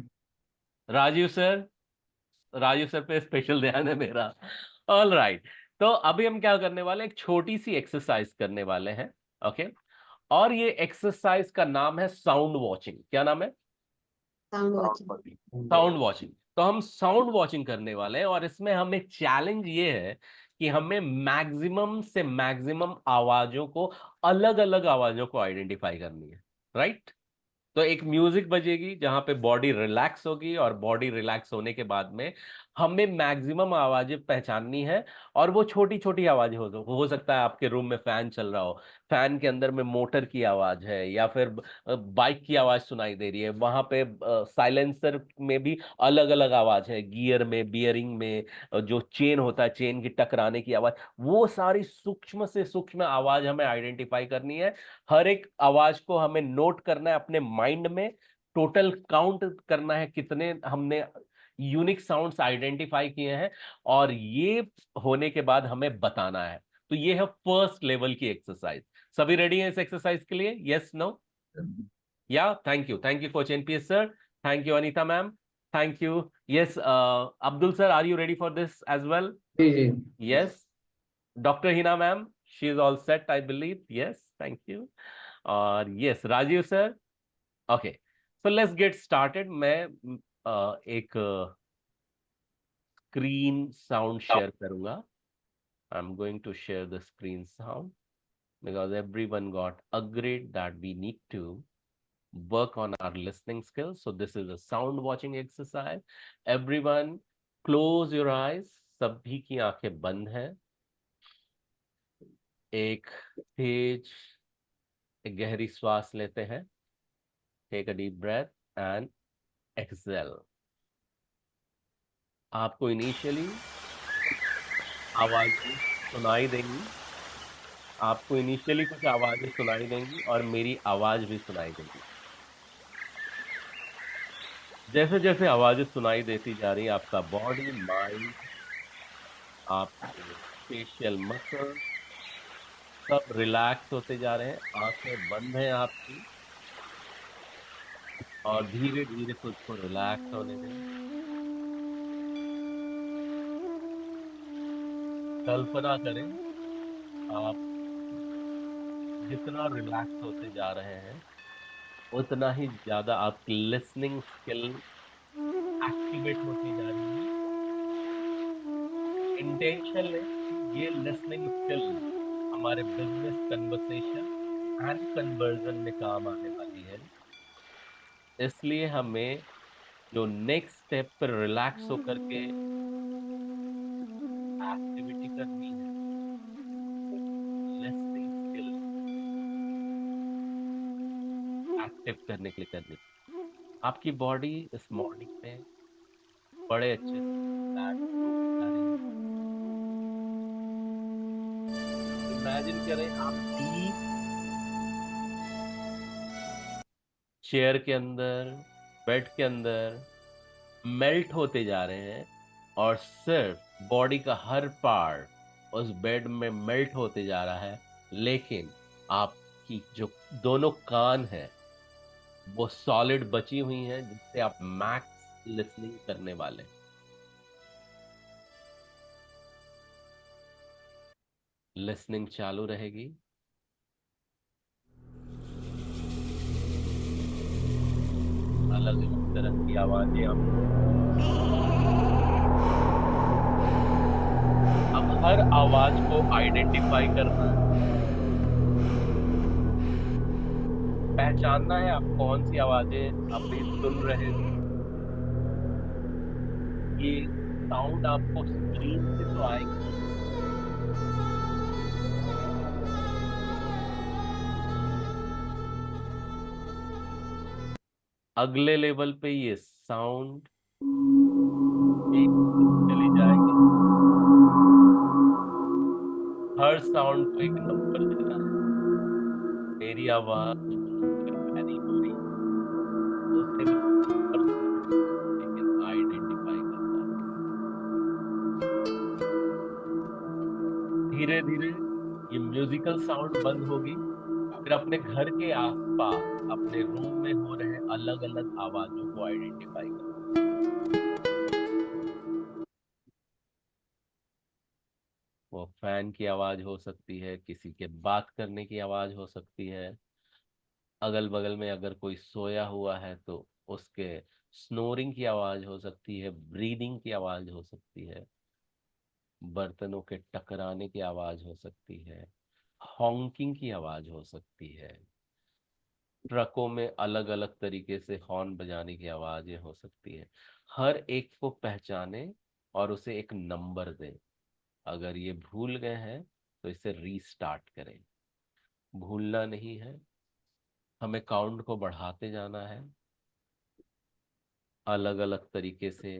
Rajiv sir, Rajiv sir पे स्पेशल ध्यान है मेरा. All right. तो अभी हम क्या करने वाले हैं, एक छोटी सी एक्सरसाइज करने वाले हैं. ओके. और ये एक्सरसाइज का नाम है साउंड वॉचिंग. क्या नाम है? Sound watching. Sound watching. तो हम साउंड वॉचिंग करने वाले हैं और इसमें हमें चैलेंज ये है कि हमें मैक्सिमम से मैक्सिमम आवाजों को, अलग अलग आवाजों को आइडेंटिफाई करनी है. राइट. तो एक म्यूजिक बजेगी जहां पे बॉडी रिलैक्स होगी, और बॉडी रिलैक्स होने के बाद में हमें मैक्सिमम आवाजें पहचाननी है. और वो छोटी छोटी आवाजें हो सकता है आपके रूम में फैन चल रहा हो, फैन के अंदर में मोटर की आवाज है, या फिर बाइक की आवाज सुनाई दे रही है, वहां पे साइलेंसर में भी अलग अलग आवाज है, गियर में, बियरिंग में, जो चेन होता है चेन की टकराने की आवाज, वो सारी सूक्ष्म से सूक्ष्म आवाज हमें आइडेंटिफाई करनी है. हर एक आवाज को हमें नोट करना है अपने माइंड में, टोटल काउंट करना है कितने हमने यूनिक साउंड्स आइडेंटिफाई किए हैं, और ये होने के बाद हमें बताना है. तो ये है फर्स्ट लेवल की एक्सरसाइज. सभी रेडी हैं इस एक्सरसाइज के लिए? Yes no? Yeah? Thank you coach NPS sir. Thank you Anita ma'am. Thank you. Yes Abdul sir, are you ready for this as well? जी जी. Yes. Dr. Hina ma'am, she is all set, I believe. Yes, thank you. Yes, Rajiv sir. Okay, so let's get started. मैं एक screen sound share करूँगा. I'm going to share the screen sound because everyone got agreed that we need to work on our listening skills. So this is a sound watching exercise. Everyone close your eyes. सभी की आंखें बंद हैं. एक तेज एक गहरी श्वास लेते हैं. Take a deep breath and exhale. आपको इनिशियली आवाजें सुनाई देंगी, आपको इनिशियली कुछ आवाजें सुनाई देंगी और मेरी आवाज भी सुनाई देगी. जैसे जैसे आवाजें सुनाई देती जा रही, आपका बॉडी, माइंड, आपके फेशियल मसल सब रिलैक्स होते जा रहे हैं. आंखें बंद हैं आपकी, और धीरे धीरे खुद को रिलैक्स होने दें. कल्पना करें आप जितना रिलैक्स होते जा रहे हैं, उतना ही ज्यादा आपकी लिसनिंग स्किल एक्टिवेट होती जा रही है. इंटेंशन है ये लिसनिंग स्किल हमारे बिजनेस, कन्वर्सेशन एंड कन्वर्जन में काम आने वाली है. इसलिए हमें जो नेक्स्ट स्टेप पर रिलैक्स होकर के एक्टिविटी करनी है, लिसनिंग स्किल एक्टिव करने के लिए करनी है. आपकी बॉडी इस मॉर्निंग में बड़े अच्छे से relax होती जा रही है. इमेजिन करें आप डीप चेयर के अंदर, बेड के अंदर मेल्ट होते जा रहे हैं, और सिर्फ बॉडी का हर पार्ट उस बेड में मेल्ट होते जा रहा है, लेकिन आपकी जो दोनों कान है वो सॉलिड बची हुई हैं, जिससे आप मैक्स लिसनिंग करने वाले हैं. लिसनिंग चालू रहेगी. अलग अलग तरह की आवाजें अब हर आवाज को आइडेंटिफाई करना, पहचानना है आप कौन सी आवाजें अभी सुन रहे हैं। ये साउंड आपको स्क्रीन से तो आएगी, अगले लेवल पे ये साउंड चली जाएगी। हर साउंड को एक नंबर देना है। मेरी आवाज भारी हो रही है, उसे भी नंबर देना है, लेकिन आइडेंटिफाई करना है। धीरे धीरे ये म्यूजिकल साउंड बंद होगी, फिर अपने घर के आसपास अपने रूम में हो रहे अलग अलग आवाजों को आइडेंटिफाई करो। वो फैन की आवाज हो सकती है, किसी के बात करने की आवाज हो सकती है, अगल बगल में अगर कोई सोया हुआ है तो उसके स्नोरिंग की आवाज हो सकती है, ब्रीदिंग की आवाज हो सकती है, बर्तनों के टकराने की आवाज हो सकती है, हॉन्किंग की आवाज हो सकती है, ट्रकों में अलग अलग तरीके से हॉर्न बजाने की आवाजें हो सकती है। हर एक को पहचाने और उसे एक नंबर दें। अगर ये भूल गए हैं तो इसे रीस्टार्ट करें। भूलना नहीं है, हमें काउंट को बढ़ाते जाना है। अलग अलग तरीके से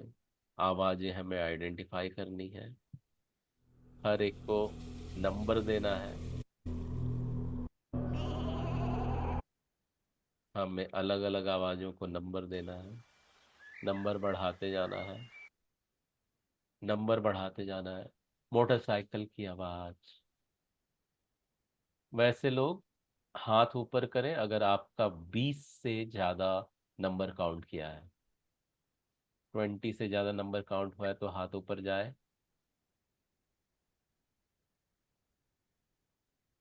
आवाजें हमें आइडेंटिफाई करनी है, हर एक को नंबर देना है। हमें अलग अलग आवाजों को नंबर देना है, नंबर बढ़ाते जाना है, नंबर बढ़ाते जाना है। मोटरसाइकिल की आवाज। वैसे लोग हाथ ऊपर करें अगर आपका 20 से ज्यादा नंबर काउंट किया है। 20 से ज्यादा नंबर काउंट हुआ है तो हाथ ऊपर जाए।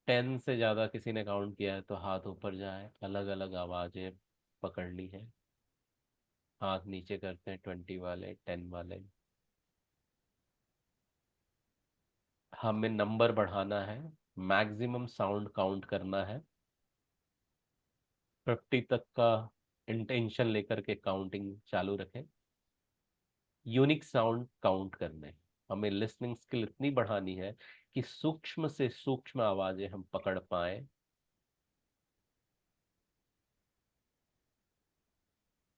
10 से ज्यादा किसी ने काउंट किया है तो हाथ ऊपर जाए। अलग अलग आवाजें पकड़नी है। हाथ नीचे करते हैं 20 वाले, 10 वाले। हमें नंबर बढ़ाना है, मैक्सिमम साउंड काउंट करना है। 50 तक का इंटेंशन लेकर के काउंटिंग चालू रखें। यूनिक साउंड काउंट करने, हमें लिसनिंग स्किल इतनी बढ़ानी है कि सूक्ष्म से सूक्ष्म आवाजें हम पकड़ पाए।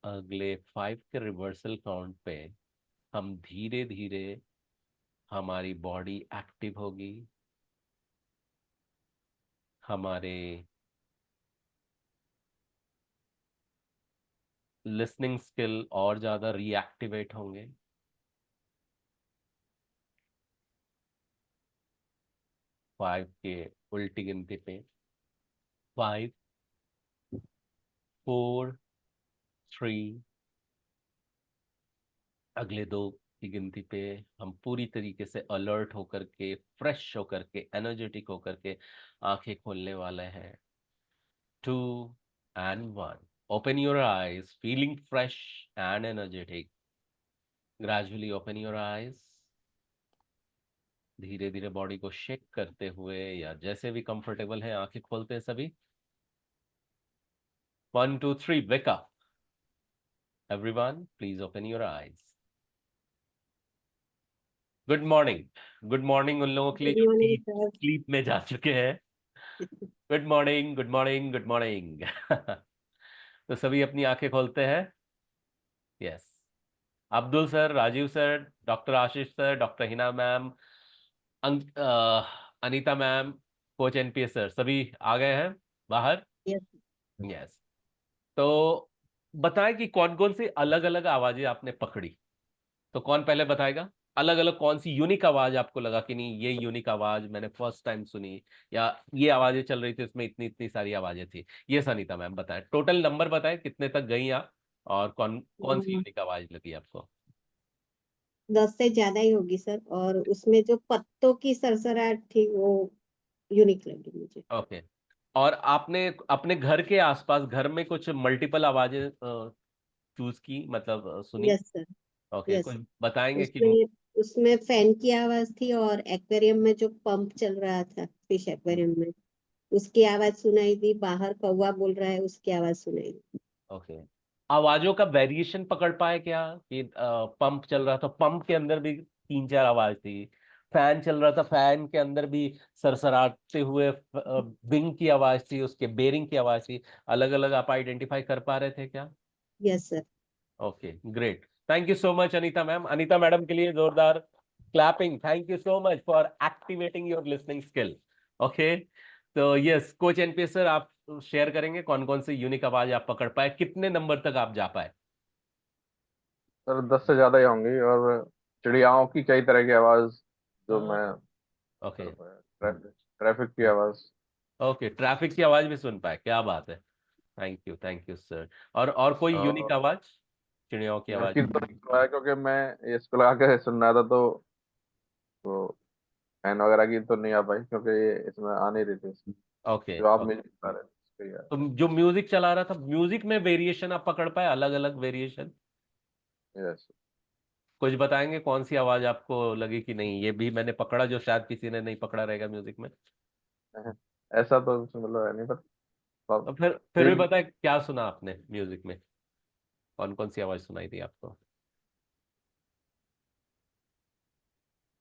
अगले 5 के रिवर्सल काउंट पे हम धीरे धीरे हमारी बॉडी एक्टिव होगी, हमारे लिसनिंग स्किल और ज्यादा रीएक्टिवेट होंगे। 5 के उल्टी गिनती पे 5, 4, 3, अगले 2 की गिनती पे हम पूरी तरीके से अलर्ट होकर के, फ्रेश होकर के, एनर्जेटिक होकर के आंखें खोलने वाले हैं। 2 and 1, open your eyes, feeling fresh and energetic. Gradually open your eyes. धीरे धीरे बॉडी को शेक करते हुए या जैसे भी कंफर्टेबल है आंखें खोलते हैं सभी। 1, 2, 3, wake up. Everyone, please open your eyes. Good morning. Good morning उन लोगों के लिए गुड जो मॉर्निंग डीप सर। स्लीप में जा चुके हैं। Good morning, good morning, good morning. तो सभी अपनी आंखें खोलते हैं। Yes, Abdul sir, Rajiv sir, doctor Ashish sir, doctor Hina ma'am, Anita ma'am, coach NPS sir, सभी आ गए हैं बाहर। यस यस, तो बताएं कि कौन कौन सी अलग अलग आवाजें आपने पकड़ी। तो कौन पहले बताएगा? अलग अलग कौन सी यूनिक आवाज आपको लगा कि नहीं ये यूनिक आवाज मैंने फर्स्ट टाइम सुनी, या ये आवाजें चल रही थी इसमें इतनी इतनी सारी आवाजें थी। ये सनीता मैम बताएं, टोटल नंबर बताएं कितने तक गई आप, और कौन कौन सी यूनिक आवाज लगी आपको? 10 से ज्यादा ही होगी सर, और उसमें जो पत्तों की सरसराहट थी वो यूनिक लगी मुझे। ओके। और आपने अपने घर के आसपास घर में कुछ मल्टीपल आवाजें चूज की, मतलब सुनी? Yes sir. ओके, यस, कुछ बताएंगे कि उसमें उसमें फैन की आवाज थी और एक्वेरियम में जो पंप चल रहा था फिश एक्वेरियम में उसकी आवाज सुनाई दी, बाहर कौवा बोल रहा है उसकी आवाज सुनाई दी। ओके, आवाजों का वेरिएशन पकड़ पाए क्या कि पंप चल रहा था, पंप के अंदर भी 3-4 आवाज थी, फैन चल रहा था, फैन के अंदर भी सरसराते हुए विंग की आवाज थी, उसके बेरिंग की आवाज थी, अलग अलग आप आइडेंटिफाई कर पा रहे थे क्या? Yes sir. Okay, great, thank you so much Anita ma'am. Anita madam के लिए जोरदार clapping. Thank you so much for activating your listening skill. Okay, तो यस कोच एनपीएस सर, आप शेयर करेंगे कौन कौन सी यूनिक आवाज आप पकड़ पाए, कितने नंबर तक आप जा पाए? सर 10 से ज्यादा ही होंगी, और चिड़ियाओं की कई तरह की आवाज जो मैं ओके कर पाया, ट्रैफिक की आवाज। ओके, ट्रैफिक की आवाज भी सुन पाए, क्या बात है, थैंक यू सर। और कोई यूनिक और आवाज, चिड़ियाओं की आवाज? उनकी तो नहीं सुना है, क्योंकि मैं इसको लगा के सुन रहा था, तो फैन वगैरह की तो नहीं आ पाई, क्योंकि ये इसमें आ नहीं रही थी, ओके जो आप ओके, म्यूजिक बता रहे थे उसके यार। तो जो म्यूजिक चला रहा था, म्यूजिक में वेरिएशन आप पकड़ पाए, अलग अलग वेरिएशन? यस। कुछ बताएंगे कौन सी आवाज आपको लगी कि नहीं ये भी मैंने पकड़ा, जो शायद किसी ने नहीं पकड़ा रहेगा म्यूजिक में? ऐसा तो मतलब है नहीं, पर तो फिर भी ठीक। बताए क्या सुना आपने म्यूजिक में, कौन कौन सी आवाज सुनाई दी आपको,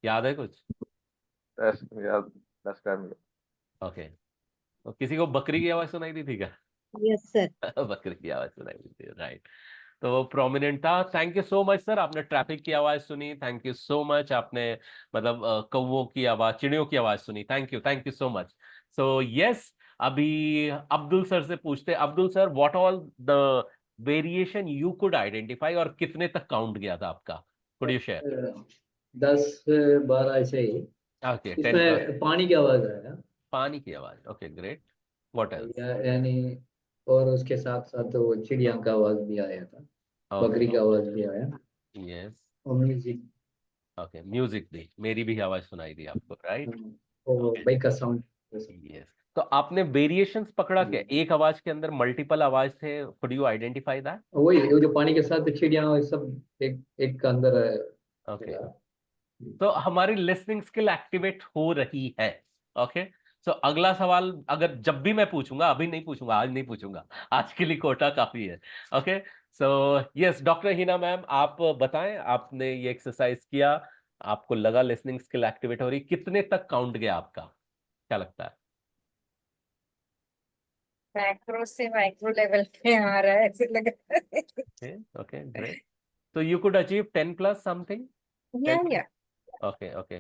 याद है कुछ? यार, दस टाइम। ओके, तो किसी को बकरी की आवाज सुनाई दी थी क्या? Yes sir. बकरी की आवाज सुनाई दी थी, राइट। तो वो प्रोमिनेंट था। Thank you so much sir, आपने ट्रैफिक की आवाज सुनी, थैंक यू सो मच, आपने मतलब कौवों की आवाज, चिड़ियों की आवाज सुनी, thank you so much. So yes, अभी अब्दुल सर से पूछते, Abdul sir, what all the variation you could identify, और कितने तक काउंट गया था आपका, कुड यू शेयर? 10 12 ऐसे ही। ओके, 10+। इसमें पानी की आवाज आया। पानी की आवाज, ओके ग्रेट, व्हाट एल्स? यानी, और उसके साथ साथ वो चिड़िया का आवाज भी आया था, ओके, बकरी का आवाज भी आया, यस, और म्यूजिक, ओके, म्यूजिक भी, मेरी भी आवाज सुनाई दी आपको, राइट? और ओके, बाइक का साउंड। यस। तो आपने वेरिएशंस पकड़ा क्या, एक आवाज के अंदर मल्टीपल आवाज थे, कुड यू आइडेंटिफाई दैट? वही वो जो पानी के साथ चिड़िया वो सब एक एक के अंदर ओके, मिला। तो हमारी लिसनिंग स्किल एक्टिवेट हो रही है। ओके, सो अगला सवाल अगर जब भी मैं पूछूंगा, अभी नहीं पूछूंगा, आज नहीं पूछूंगा, आज के लिए कोटा काफी है। Okay, so yes doctor Hina ma'am, आप बताएं, आपने ये एक्सरसाइज किया, आपको लगा लिसनिंग स्किल एक्टिवेट हो रही, कितने तक काउंट गया आपका, क्या लगता है? मैक्रो से माइक्रो लेवल पे आ रहा है ऐसे लग रहा है। Okay okay great, so you could achieve 10 plus something, या 10 plus? या Okay, okay,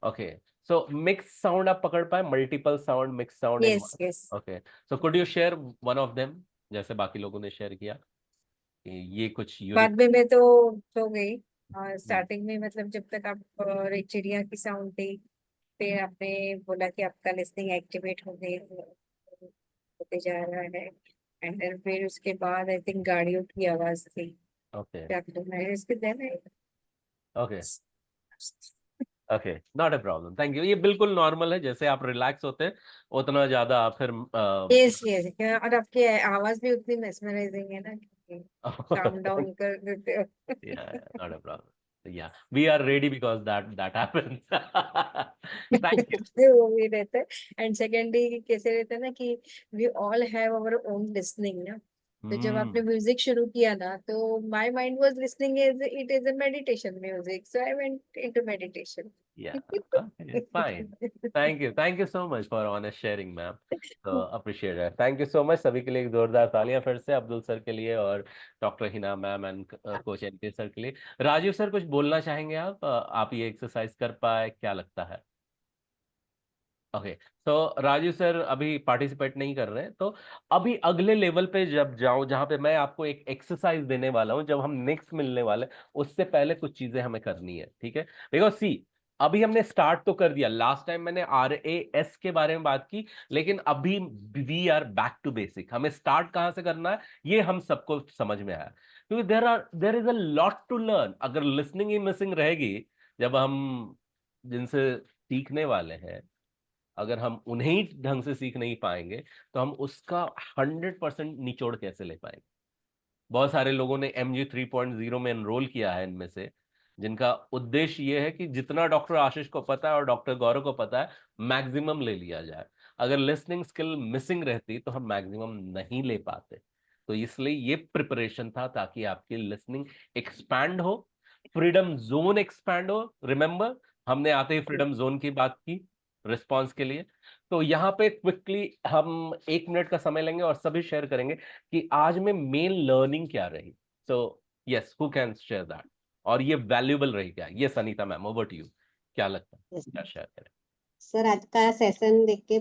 okay. So mixed sound आप पकड़ पाए, multiple sound, mixed sound in yes one. Yes. Okay. So could you share one of them, जैसे बाकी लोगों ने share किया कि ये कुछ यूनिक? बाद में मैं तो सो गई, और स्टार्टिंग में मतलब जब तक आप चिड़िया की साउंड थी, फिर आपने बोला कि आपका लिसनिंग एक्टिवेट हो गई, होते जा रहा है, एंड देन फिर उसके बाद आई थिंक गाड़ियों की आवाज थी, ओके क्या कहना है इसके then. Okay okay, not a problem, thank you, ये बिल्कुल नॉर्मल है, जैसे आप रिलैक्स होते हैं उतना ज्यादा आप फिर यस यस, और आपकी आवाज भी उतनी मेस्मराइजिंग है ना, काम डाउन कर देते हो। yeah, not a problem. Yeah, we are ready because that happens. Thank you. वो भी रहता है, एंड सेकेंडली कैसे रहता है ना कि we all have our own listening ना। तो जब आपने Hmm. म्यूजिक शुरू किया ना, तो my mind was listening is it is a meditation music, so I went into meditation. Yeah, okay, fine. Thank you so much for honest sharing, ma'am. तो appreciate है, थैंक यू सो मच, सभी के लिए एक जोरदार तालियां फिर से, अब्दुल सर के लिए और doctor Hina ma'am and coach NK sir के लिए। राजीव सर कुछ बोलना चाहेंगे आप ये एक्सरसाइज कर पाए, क्या लगता है? ओके, तो राजू सर अभी पार्टिसिपेट नहीं कर रहे हैं, तो अभी अगले लेवल पे जब जाऊं, जहां पे मैं आपको एक एक्सरसाइज देने वाला हूं, जब हम नेक्स्ट मिलने वाले, उससे पहले कुछ चीजें हमें करनी है, ठीक है? बिकॉज सी, अभी हमने स्टार्ट तो कर दिया, लास्ट टाइम मैंने RAS के बारे में बात की, लेकिन अभी we are back to basic, हमें स्टार्ट कहां से करना है ये हम सबको समझ में आया, क्योंकि there is a lot to learn. अगर लिसनिंग ही मिसिंग रहेगी, जब हम जिनसे सीखने वाले हैं, अगर हम उन्हें ही ढंग से सीख नहीं पाएंगे, तो हम उसका 100% निचोड़ कैसे ले पाएंगे? बहुत सारे लोगों ने MG 3.0 में एनरोल किया है, इनमें से जिनका उद्देश्य यह है कि जितना डॉक्टर आशीष को पता है और डॉक्टर गौरव को पता है, मैक्सिमम ले लिया जाए। अगर लिसनिंग स्किल मिसिंग रहती तो हम मैक्सिमम नहीं ले पाते। तो इसलिए ये प्रिपरेशन था ताकि आपकी लिसनिंग एक्सपैंड हो, फ्रीडम जोन एक्सपैंड हो। रिमेंबर, हमने आते ही फ्रीडम जोन की बात की रिस्पॉन्स के लिए। तो यहाँ पे क्विकली हम 1 मिनट का समय लेंगे और सभी शेयर करेंगे कि आज में मेन लर्निंग क्या रही। So yes, who can share that, और ये वैल्यूएबल रही क्या? Yes Anita ma'am, over to you, क्या लगता है, क्या शेयर करें? सर, आज का सेशन देख के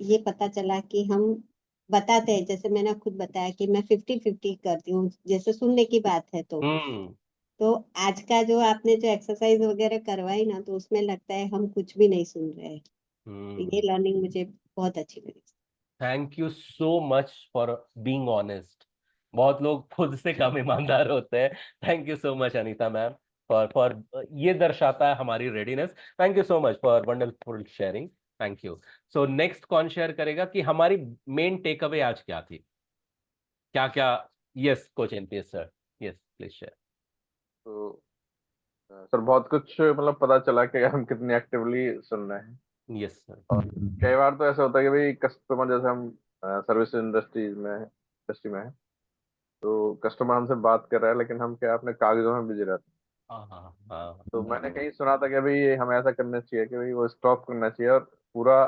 ये पता चला कि हम बताते हैं, जैसे मैंने खुद बताया कि मैं 50-50 करती हूँ, जैसे सुनने की बात है तो आज का जो आपने जो एक्सरसाइज वगैरह करवाई ना, तो उसमें लगता है हम कुछ भी नहीं सुन रहे हैं। तो ये लर्निंग मुझे बहुत अच्छी लगी। Thank you so much for being honest. बहुत लोग खुद से कम ईमानदार होते हैं। Thank you so much Anita ma'am for ये दर्शाता है हमारी readiness. Thank you so much for wonderful sharing. Thank you. So next कौन शेयर करेगा कि हमारी मेन टेक अवे आज क्या थी, क्या क्या? Yes coach NPS sir, yes please share. तो सर बहुत कुछ मतलब पता चला कि हम कितनी एक्टिवली सुन रहे हैं। Yes sir. और कई बार तो ऐसा होता है कि भाई कस्टमर, जैसे हम सर्विस इंडस्ट्री में है, तो कस्टमर हमसे बात कर रहा है लेकिन हम क्या अपने कागजों में बिजी रहते हैं। हाँ हाँ हाँ। तो मैंने कहीं सुना था कि भाई ये हमें ऐसा करना चाहिए कि भाई वो स्टॉप करना चाहिए और पूरा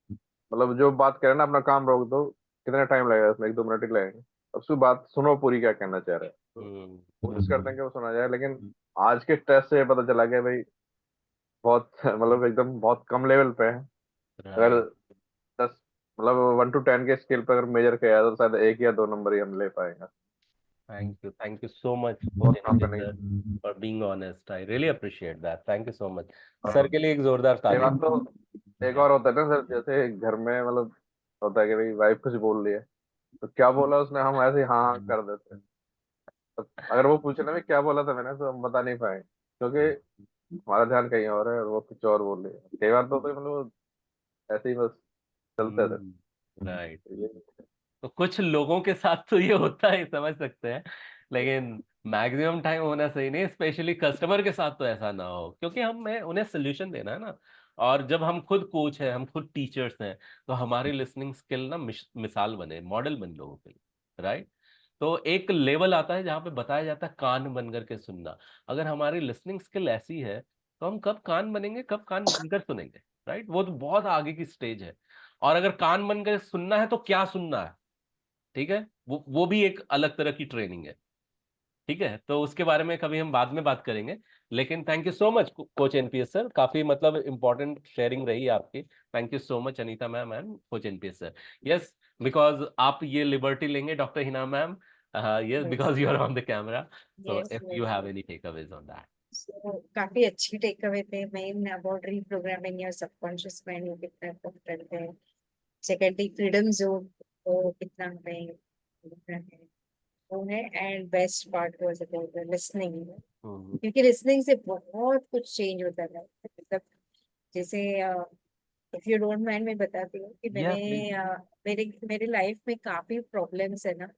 मतलब जो बात करे ना अपना काम रोक दो। कितना टाइम लगेगा उसमें, 1-2 मिनट ही लगेंगे। अब उसकी बात सुनो पूरी, क्या कहना चाह रहे हैं। तो कोशिश करते हैं कि वो सुना जाए, लेकिन आज के टेस्ट से ये पता चला कि भाई बहुत मतलब एकदम बहुत कम लेवल पे है। अगर राइट। 10 मतलब 1 to 10 के स्केल पर अगर मेजर किया जाए तो शायद 1 या 2 नंबर ही हम ले पाएंगे। Thank you so much, Coach बहुत काम NP करने sir, की। for being honest. I really appreciate that. Thank you so much. Sir के लिए एक जोरदार ये ताली। बात तो एक और होता है ना सर, जैसे घर में मतलब होता है कि भाई वाइफ कुछ बोल रही है, तो क्या बोला उसने, हम ऐसे ही हाँ हाँ कर देते हैं। तो अगर वो पूछे ना भी क्या बोला था मैंने, तो हम बता नहीं पाएंगे क्योंकि हमारा ध्यान कहीं और है और वो कुछ और बोल रही है। कई बार तो मतलब ऐसे ही बस चलता है सर। राइट। ये तो कुछ लोगों के साथ तो ये होता है, समझ सकते हैं, लेकिन मैक्सिमम टाइम होना सही नहीं, स्पेशली कस्टमर के साथ तो ऐसा ना हो, क्योंकि हमें उन्हें सोल्यूशन देना है ना। और जब हम खुद कोच हैं, हम खुद टीचर्स हैं, तो हमारी लिसनिंग स्किल ना मिसाल बने, मॉडल बन लोगों के लिए, राइट। तो एक लेवल आता है जहाँ पे बताया जाता है कान बन करके सुनना। अगर हमारी लिसनिंग स्किल ऐसी है तो हम कब कान बनेंगे, कब कान बनकर सुनेंगे, राइट। वो तो बहुत आगे की स्टेज है। और अगर कान बनकर सुनना है तो क्या सुनना है, ठीक है, वो भी एक अलग तरह की ट्रेनिंग है। ठीक है, तो उसके बारे में कभी हम बाद में बात करेंगे। लेकिन thank you so much coach NPS sir, काफी मतलब इंपॉर्टेंट शेयरिंग रही आपकी। Thank you so much Anita ma'am and coach NPS sir. Yes, because आप ये लिबर्टी लेंगे doctor Hina ma'am, yes, Yes, because you are on the camera, so yes, if you yes. Have any takeaways on that. So, काफी अच्छी take away थे। Main about reprogramming your subconscious mind, वो कितना important है। Secondly freedom zone वो कितना हमें है वो है। And best part was about listening, क्योंकि लिसनिंग से बहुत कुछ चेंज होता है। मतलब जैसे इफ यू डोंट माइंड, मैं बताती हूँ कि मैंने या प्लीज। मेरे मेरे लाइफ में काफी प्रॉब्लम्स है ना।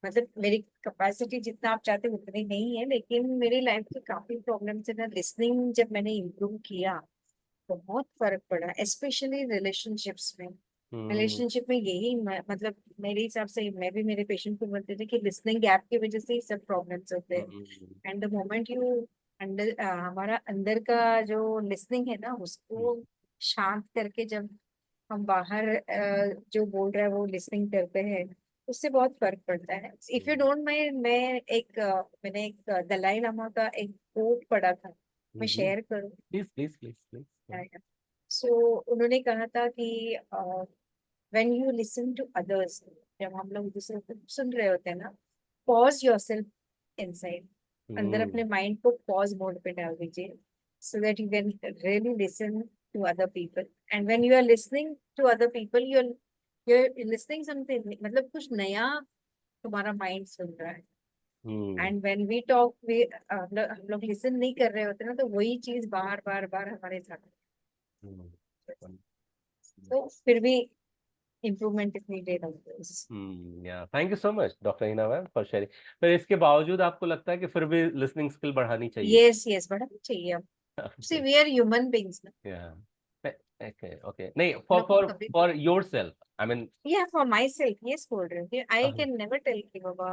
मतलब मेरी कैपेसिटी जितना आप चाहते हो उतनी नहीं है, लेकिन मेरी लाइफ की काफी प्रॉब्लम्स है ना। लिसनिंग जब मैंने इम्प्रूव किया तो बहुत फर्क पड़ा, स्पेशली रिलेशनशिप्स में। रिलेशनशिप में यही मतलब मेरे हिसाब से, मैं भी मेरे पेशेंट को बोलते थे कि लिसनिंग गैप की वजह से ही सब प्रॉब्लम्स होते हैं। एंड द मोमेंट यू अंदर हमारा अंदर का जो लिसनिंग है ना, उसको शांत करके जब हम बाहर जो बोल रहा है वो लिसनिंग करते हैं, उससे बहुत फर्क पड़ता है। इफ यू डोंट माइंड, मैंने एक दलाई लामा का एक कोट पढ़ा था, मैं शेयर करूँ? Please please please please. So उन्होंने कहा था कि when you listen to others, जब हम लोग दूसरों को सुन रहे होते हैं ना, पॉज योरसेल्फ इनसाइड, अंदर अपने माइंड को पॉज मोड पे डाल दीजिए, so that you can really listen to other people. And when you are listening to other people, you are listening something, मतलब कुछ नया तुम्हारा माइंड सुन रहा है। एंड व्हेन वी टॉक, हम लोग लिसन नहीं कर रहे होते ना, तो वही चीज बार बार बार हमारे साथ, तो फिर भी improvement is needed of this. Yeah thank you so much doctor Hina ma'am for sharing. पर इसके बावजूद आपको लगता है कि फिर भी लिसनिंग स्किल बढ़ानी चाहिए? यस, यस, बढ़ाना चाहिए। अब सी वी आर ह्यूमन बीइंग्स ना। या Okay. नहीं, लोगों को कभी for yourself. I mean, या फॉर माई सेल्फ यस बोल रही हूँ कि आई कैन नेवर टेल कि बाबा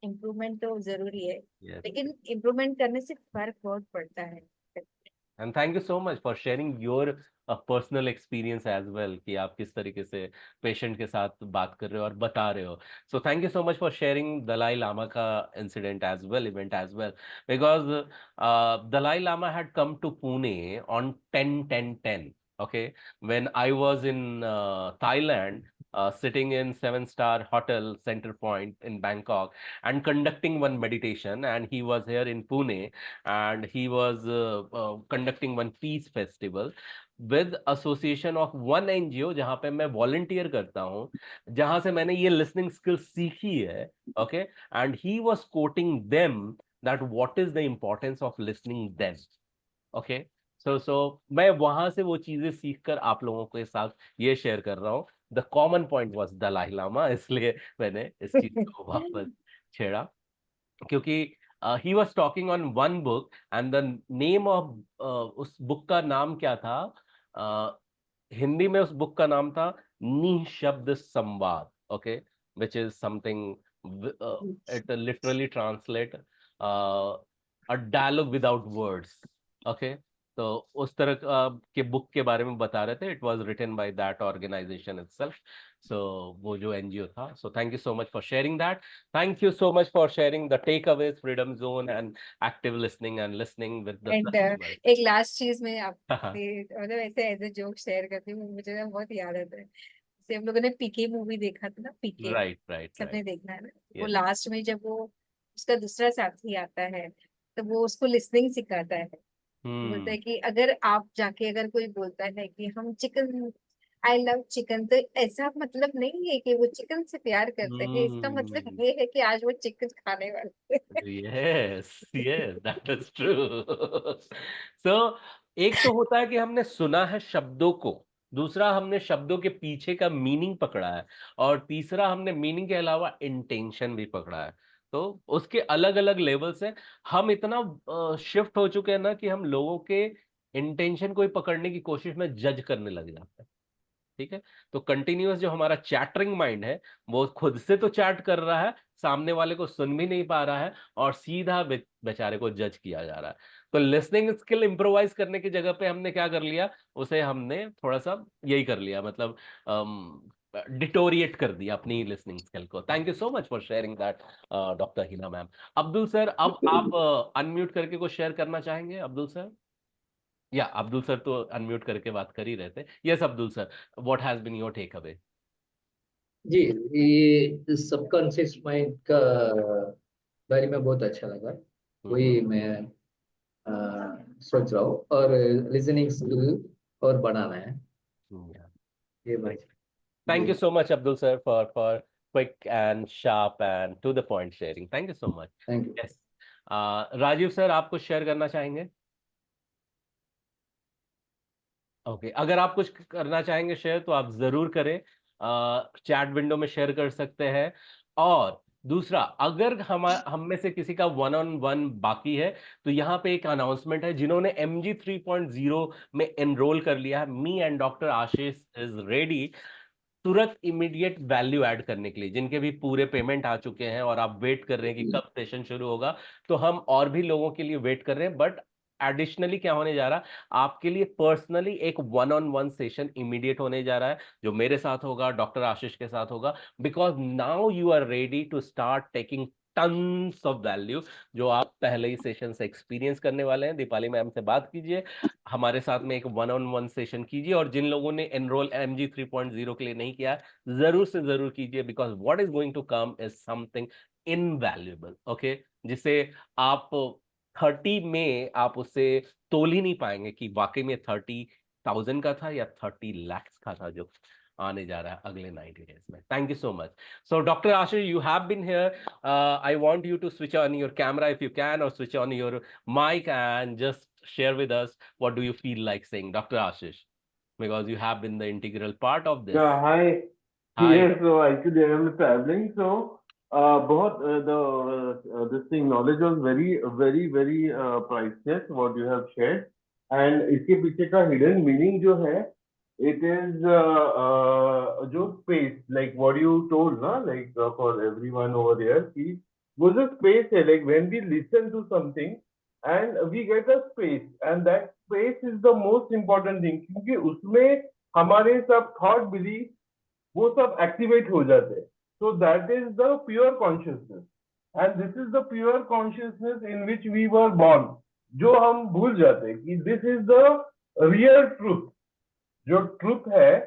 इम्प्रूवमेंट तो जरूरी है, yes. लेकिन इम्प्रूवमेंट करने से फर्क बहुत पड़ता है। And thank you so much for sharing your personal experience as well कि आप किस तरीके से पेशेंट के साथ बात कर रहे हो और बता रहे हो. So thank you so much for sharing Dalai Lama का incident as well, event as well, because Dalai Lama had come to Pune on 10/10/10. Okay, when I was in Thailand, sitting in 7-star hotel Center Point in Bangkok and conducting one meditation, and he was here in Pune and he was conducting one peace festival with association of one NGO जहाँ पे मैं volunteer करता हूँ, जहाँ से मैंने ये listening skills सीखी है. Okay, and he was quoting them that what is the importance of listening them. Okay, so मैं वहां से वो चीजें सीख कर आप लोगों के साथ ये शेयर कर रहा हूँ. The common point was Dalai Lama, इसलिए मैंने इस चीज को वापस छेड़ा, क्योंकि he was talking on one book and the name of उस बुक का नाम क्या था, हिंदी में उस बुक का नाम था निशब्द संवाद. Okay, which is something it literally translate a dialogue without words. Okay, तो उस तरह के बुक के बारे में बता रहे थे. It was written by that organisation itself. So वो जो एनजीओ था. So thank you so much for sharing that. Thank you so much for sharing the takeaways, freedom zone, and active listening and listening with the and customers. एक last चीज मैं आपसे मतलब ऐसे as a joke share करती हूँ, मुझे ना बहुत याद आता है, जैसे हम लोगों ने पीके मूवी देखा था ना, पीके right. सबने देखना है ना, वो Yes. लास्ट में जब वो उसका दूसरा साथी आता है तो वो उसको लिसनिंग सिखाता है, बोलता है कि अगर आप जाके अगर कोई बोलता है कि हम चिकन आई लव चिकन, तो ऐसा मतलब नहीं है कि वो चिकन से प्यार करते हैं, इसका मतलब ये है कि आज वो चिकन खाने वाले हैं। yes, that is true. So एक तो होता है कि हमने सुना है शब्दों को, दूसरा हमने शब्दों के पीछे का मीनिंग पकड़ा है, और तीसरा हमने मीनिंग के अलावा इंटेंशन भी पकड़ा है. तो उसके अलग अलग लेवल से हम इतना शिफ्ट हो चुके हैं ना कि हम लोगों के इंटेंशन को ही पकड़ने की कोशिश में जज करने लग जाते हैं. ठीक है, तो कंटिन्यूअस जो हमारा चैटरिंग माइंड है वो खुद से तो चैट कर रहा है, सामने वाले को सुन भी नहीं पा रहा है, और सीधा बेचारे को जज किया जा रहा है. तो लिसनिंग स्किल इंप्रोवाइज करने की जगह पे हमने क्या कर लिया, उसे हमने थोड़ा सा यही कर लिया, मतलब डिटोरिएट कर दिया अपनी लिसनिंग स्किल को. Thank you so much for sharing that doctor Hina ma'am. Abdul sir, अब आप अनम्यूट करके कुछ शेयर करना चाहेंगे अब्दुल सर? या अब्दुल सर तो अनम्यूट करके बात कर ही रहे थे. Yes Abdul sir, what has been your takeaway? जी, ये सबकॉन्शियस माइंड का बारे में बहुत अच्छा लगा. वही मैं सोच रहा हूँ, और लिसनिंग स्किल और बढ़ाना है ये बात. Thank you so much Abdul sir for quick and sharp and to the point sharing. Thank you so much. Thank you. Yes. Rajiv sir, आप कुछ शेयर करना चाहेंगे? ओके, अगर आप कुछ करना चाहेंगे शेयर तो आप जरूर करें, चैट विंडो में शेयर कर सकते हैं. और दूसरा, अगर हम में से किसी का 1-on-1 बाकी है तो यहाँ पे एक अनाउंसमेंट है. जिन्होंने MG 3.0 में एनरोल कर लिया है, me and doctor Ashish is ready तुरंत इमीडिएट वैल्यू ऐड करने के लिए. जिनके भी पूरे पेमेंट आ चुके हैं और आप वेट कर रहे हैं कि कब सेशन शुरू होगा, तो हम और भी लोगों के लिए वेट कर रहे हैं. बट एडिशनली क्या होने जा रहा है, आपके लिए पर्सनली एक 1-on-1 सेशन इमीडिएट होने जा रहा है, जो मेरे साथ होगा, डॉक्टर आशीष के साथ होगा. Because now you are ready to start taking tons of value, जो आप पहले ही सेशन से एक्सपीरियंस करने वाले हैं. दीपाली मैम से बात कीजिए, हमारे साथ में एक 1-on-1 सेशन कीजिए. और जिन लोगों ने एनरोल MG 3.0 के लिए नहीं किया, जरूर से जरूर कीजिए, because what is going to come is something invaluable. Okay, जिसे आप 30 में आप उससे तोल ही नहीं पाएंगे कि वाकई में 30,000 का था या 30 लाख का था जो आने जा रहा है अगले 90 डेज में. Thank you so much. So doctor Ashish, you have been here. I want you to switch on your camera if you can, और switch on your mic and just share with us what do you feel like saying, Dr. Ashish, because you have been the integral part of this. Yeah, hi. Hi. Yes, so actually I am traveling, so बहुत this thing knowledge was very priceless what you have shared. And इसके पीछे का hidden meaning जो है, it is जो space, like what you told ना, like for everyone over there, कि वो जो स्पेस है, like when we listen to something and we get a space, and that space is the most important thing, क्योंकि उसमें हमारे सब थॉट बिलीफ वो सब एक्टिवेट हो जाते हैं. So that is the pure consciousness, and this is the pure consciousness in which we were born, जो हम भूल जाते हैं कि this is the real truth, जो ट्रूथ है.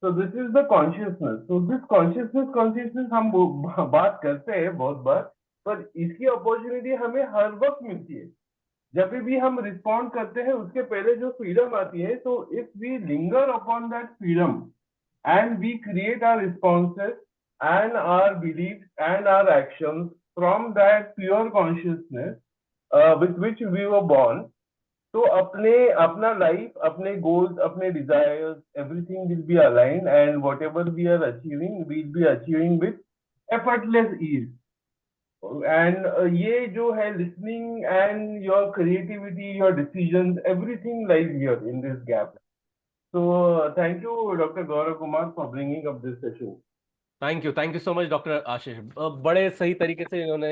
So this is the consciousness. So this consciousness consciousness हम बात करते हैं बहुत बार, पर इसकी अपॉर्चुनिटी हमें हर वक्त मिलती है. जब भी हम रिस्पॉन्ड करते हैं उसके पहले जो फ्रीडम आती है, तो if we linger upon that freedom and we create our responses and our beliefs and our actions from that pure consciousness with which we were born. तो अपने अपना लाइफ, अपने गोल्स, अपने desires, everything will be aligned, and whatever we are achieving will be achieving with effortless ease. And ये जो है listening and your creativity, your decisions, everything lies here in this gap. So thank you, Dr. Gaurav Kumar, for bringing up this session. Thank you so much doctor Ashish. बड़े सही तरीके से इन्होंने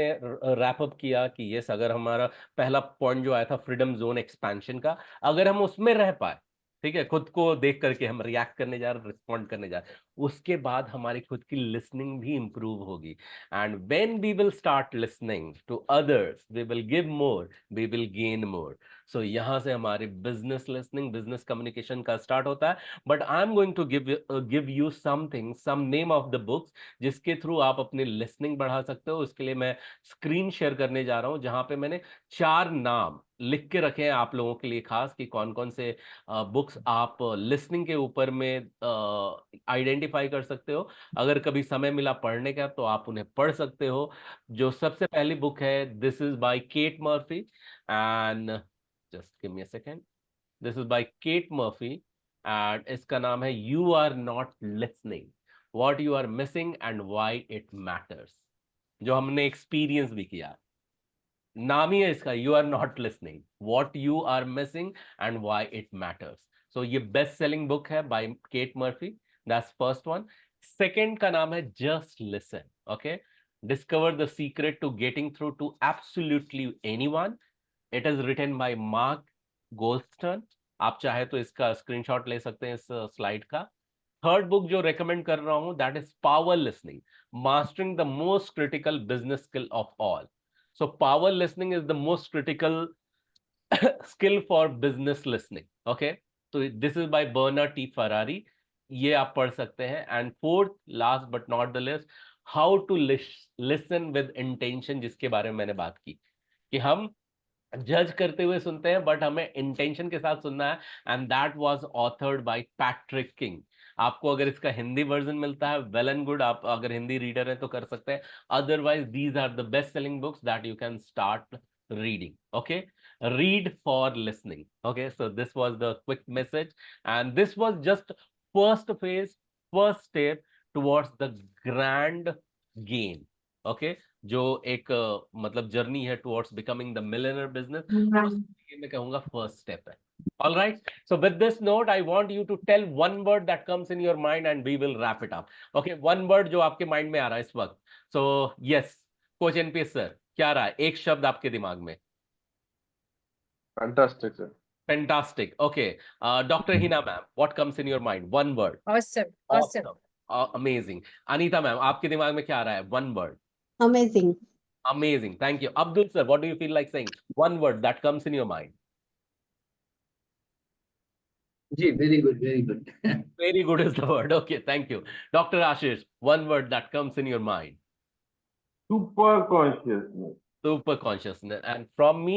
wrap up किया कि यस, अगर हमारा पहला पॉइंट जो आया था फ्रीडम जोन एक्सपेंशन का, अगर हम उसमें रह पाए, ठीक है, खुद को देख करके हम रिएक्ट करने जा रहे, रिस्पॉन्ड करने जा रहे, उसके बाद हमारी खुद की लिसनिंग भी इंप्रूव होगी. And when we will start listening to others, we will give more, we will gain more. So यहाँ से हमारी बिजनेस लिसनिंग, बिजनेस कम्युनिकेशन का स्टार्ट होता है. But I am going to give you something, some name of the books जिसके through आप अपनी listening बढ़ा सकते हो. उसके लिए मैं स्क्रीन शेयर करने जा रहा हूं, जहां पे मैंने 4 नाम लिख के रखे हैं आप लोगों के लिए खास, कि कौन कौन से बुक्स आप लिसनिंग के ऊपर में आइडेंटिफाई कर सकते हो. अगर कभी समय मिला पढ़ने का तो आप उन्हें पढ़ सकते हो. जो सबसे पहली बुक है, this is by Kate Murphy, and just give me a second. This is by Kate Murphy and इसका नाम है you are not listening, what you are missing and why it matters. जो हमने एक्सपीरियंस भी किया. नाम ही है इसका, you are not listening, what you are missing and why it matters. So ये बेस्ट सेलिंग बुक है by Kate Murphy. That's first one. Second का नाम है just listen. Okay, discover the secret to getting through to absolutely anyone. It is written by Mark Goldstern. आप चाहे तो इसका screenshot ले सकते हैं इस स्लाइड का. थर्ड बुक जो रेकमेंड कर रहा हूं, that is power listening, mastering the most critical business skill of all. So power listening is the most critical skill for business listening. Okay, so this is by Bernard T. Ferrari. ये आप पढ़ सकते हैं. And fourth, last but not the least, how to listen with intention, जिसके बारे में मैंने बात की कि हम जज करते हुए सुनते हैं बट हमें इंटेंशन के साथ सुनना है. And that was authored bye Patrick king. आपको अगर इसका हिंदी वर्जन मिलता है, वेल एंड गुड, आप अगर हिंदी रीडर हैं तो कर सकते हैं. Otherwise these are the best selling books that you can start reading. Okay, read for listening. Okay, so this was the quick message, and this was just first phase, first step towards the grand gain. Okay, जो एक मतलब journey है towards becoming the millionaire business, ये मैं कहूंगा first step है. All right, so with this note I want you to tell one word that comes in your mind and we will wrap it up. Okay, one word जो आपके mind में आ रहा है इस वक्त. So yes, coach NPS sir, क्या रहा है एक शब्द आपके दिमाग में? Fantastic sir. Fantastic. Okay, Dr. Hina ma'am, what comes in your mind? One word. Awesome. Awesome. Amazing. Anita ma'am, आपके दिमाग में क्या आ रहा है? One word. Amazing. Amazing. Thank you. Abdul sir, what do you feel like saying? One word that comes in your mind. जी, very good, very good. Very good is the word. Okay, thank you. Dr. Ashish, one word that comes in your mind. Super consciousness. Super consciousness. And from me,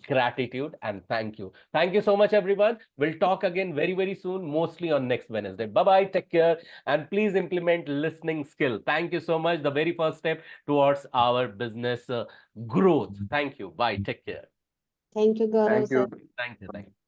gratitude and thank you. Thank you so much, everyone. We'll talk again very, very soon, mostly on next Wednesday. Bye-bye. Take care. And please implement listening skill. Thank you so much. The very first step towards our business growth. Thank you. Bye. Take care. Thank you, Gaurav thank you. sir. Thank you. Thank you.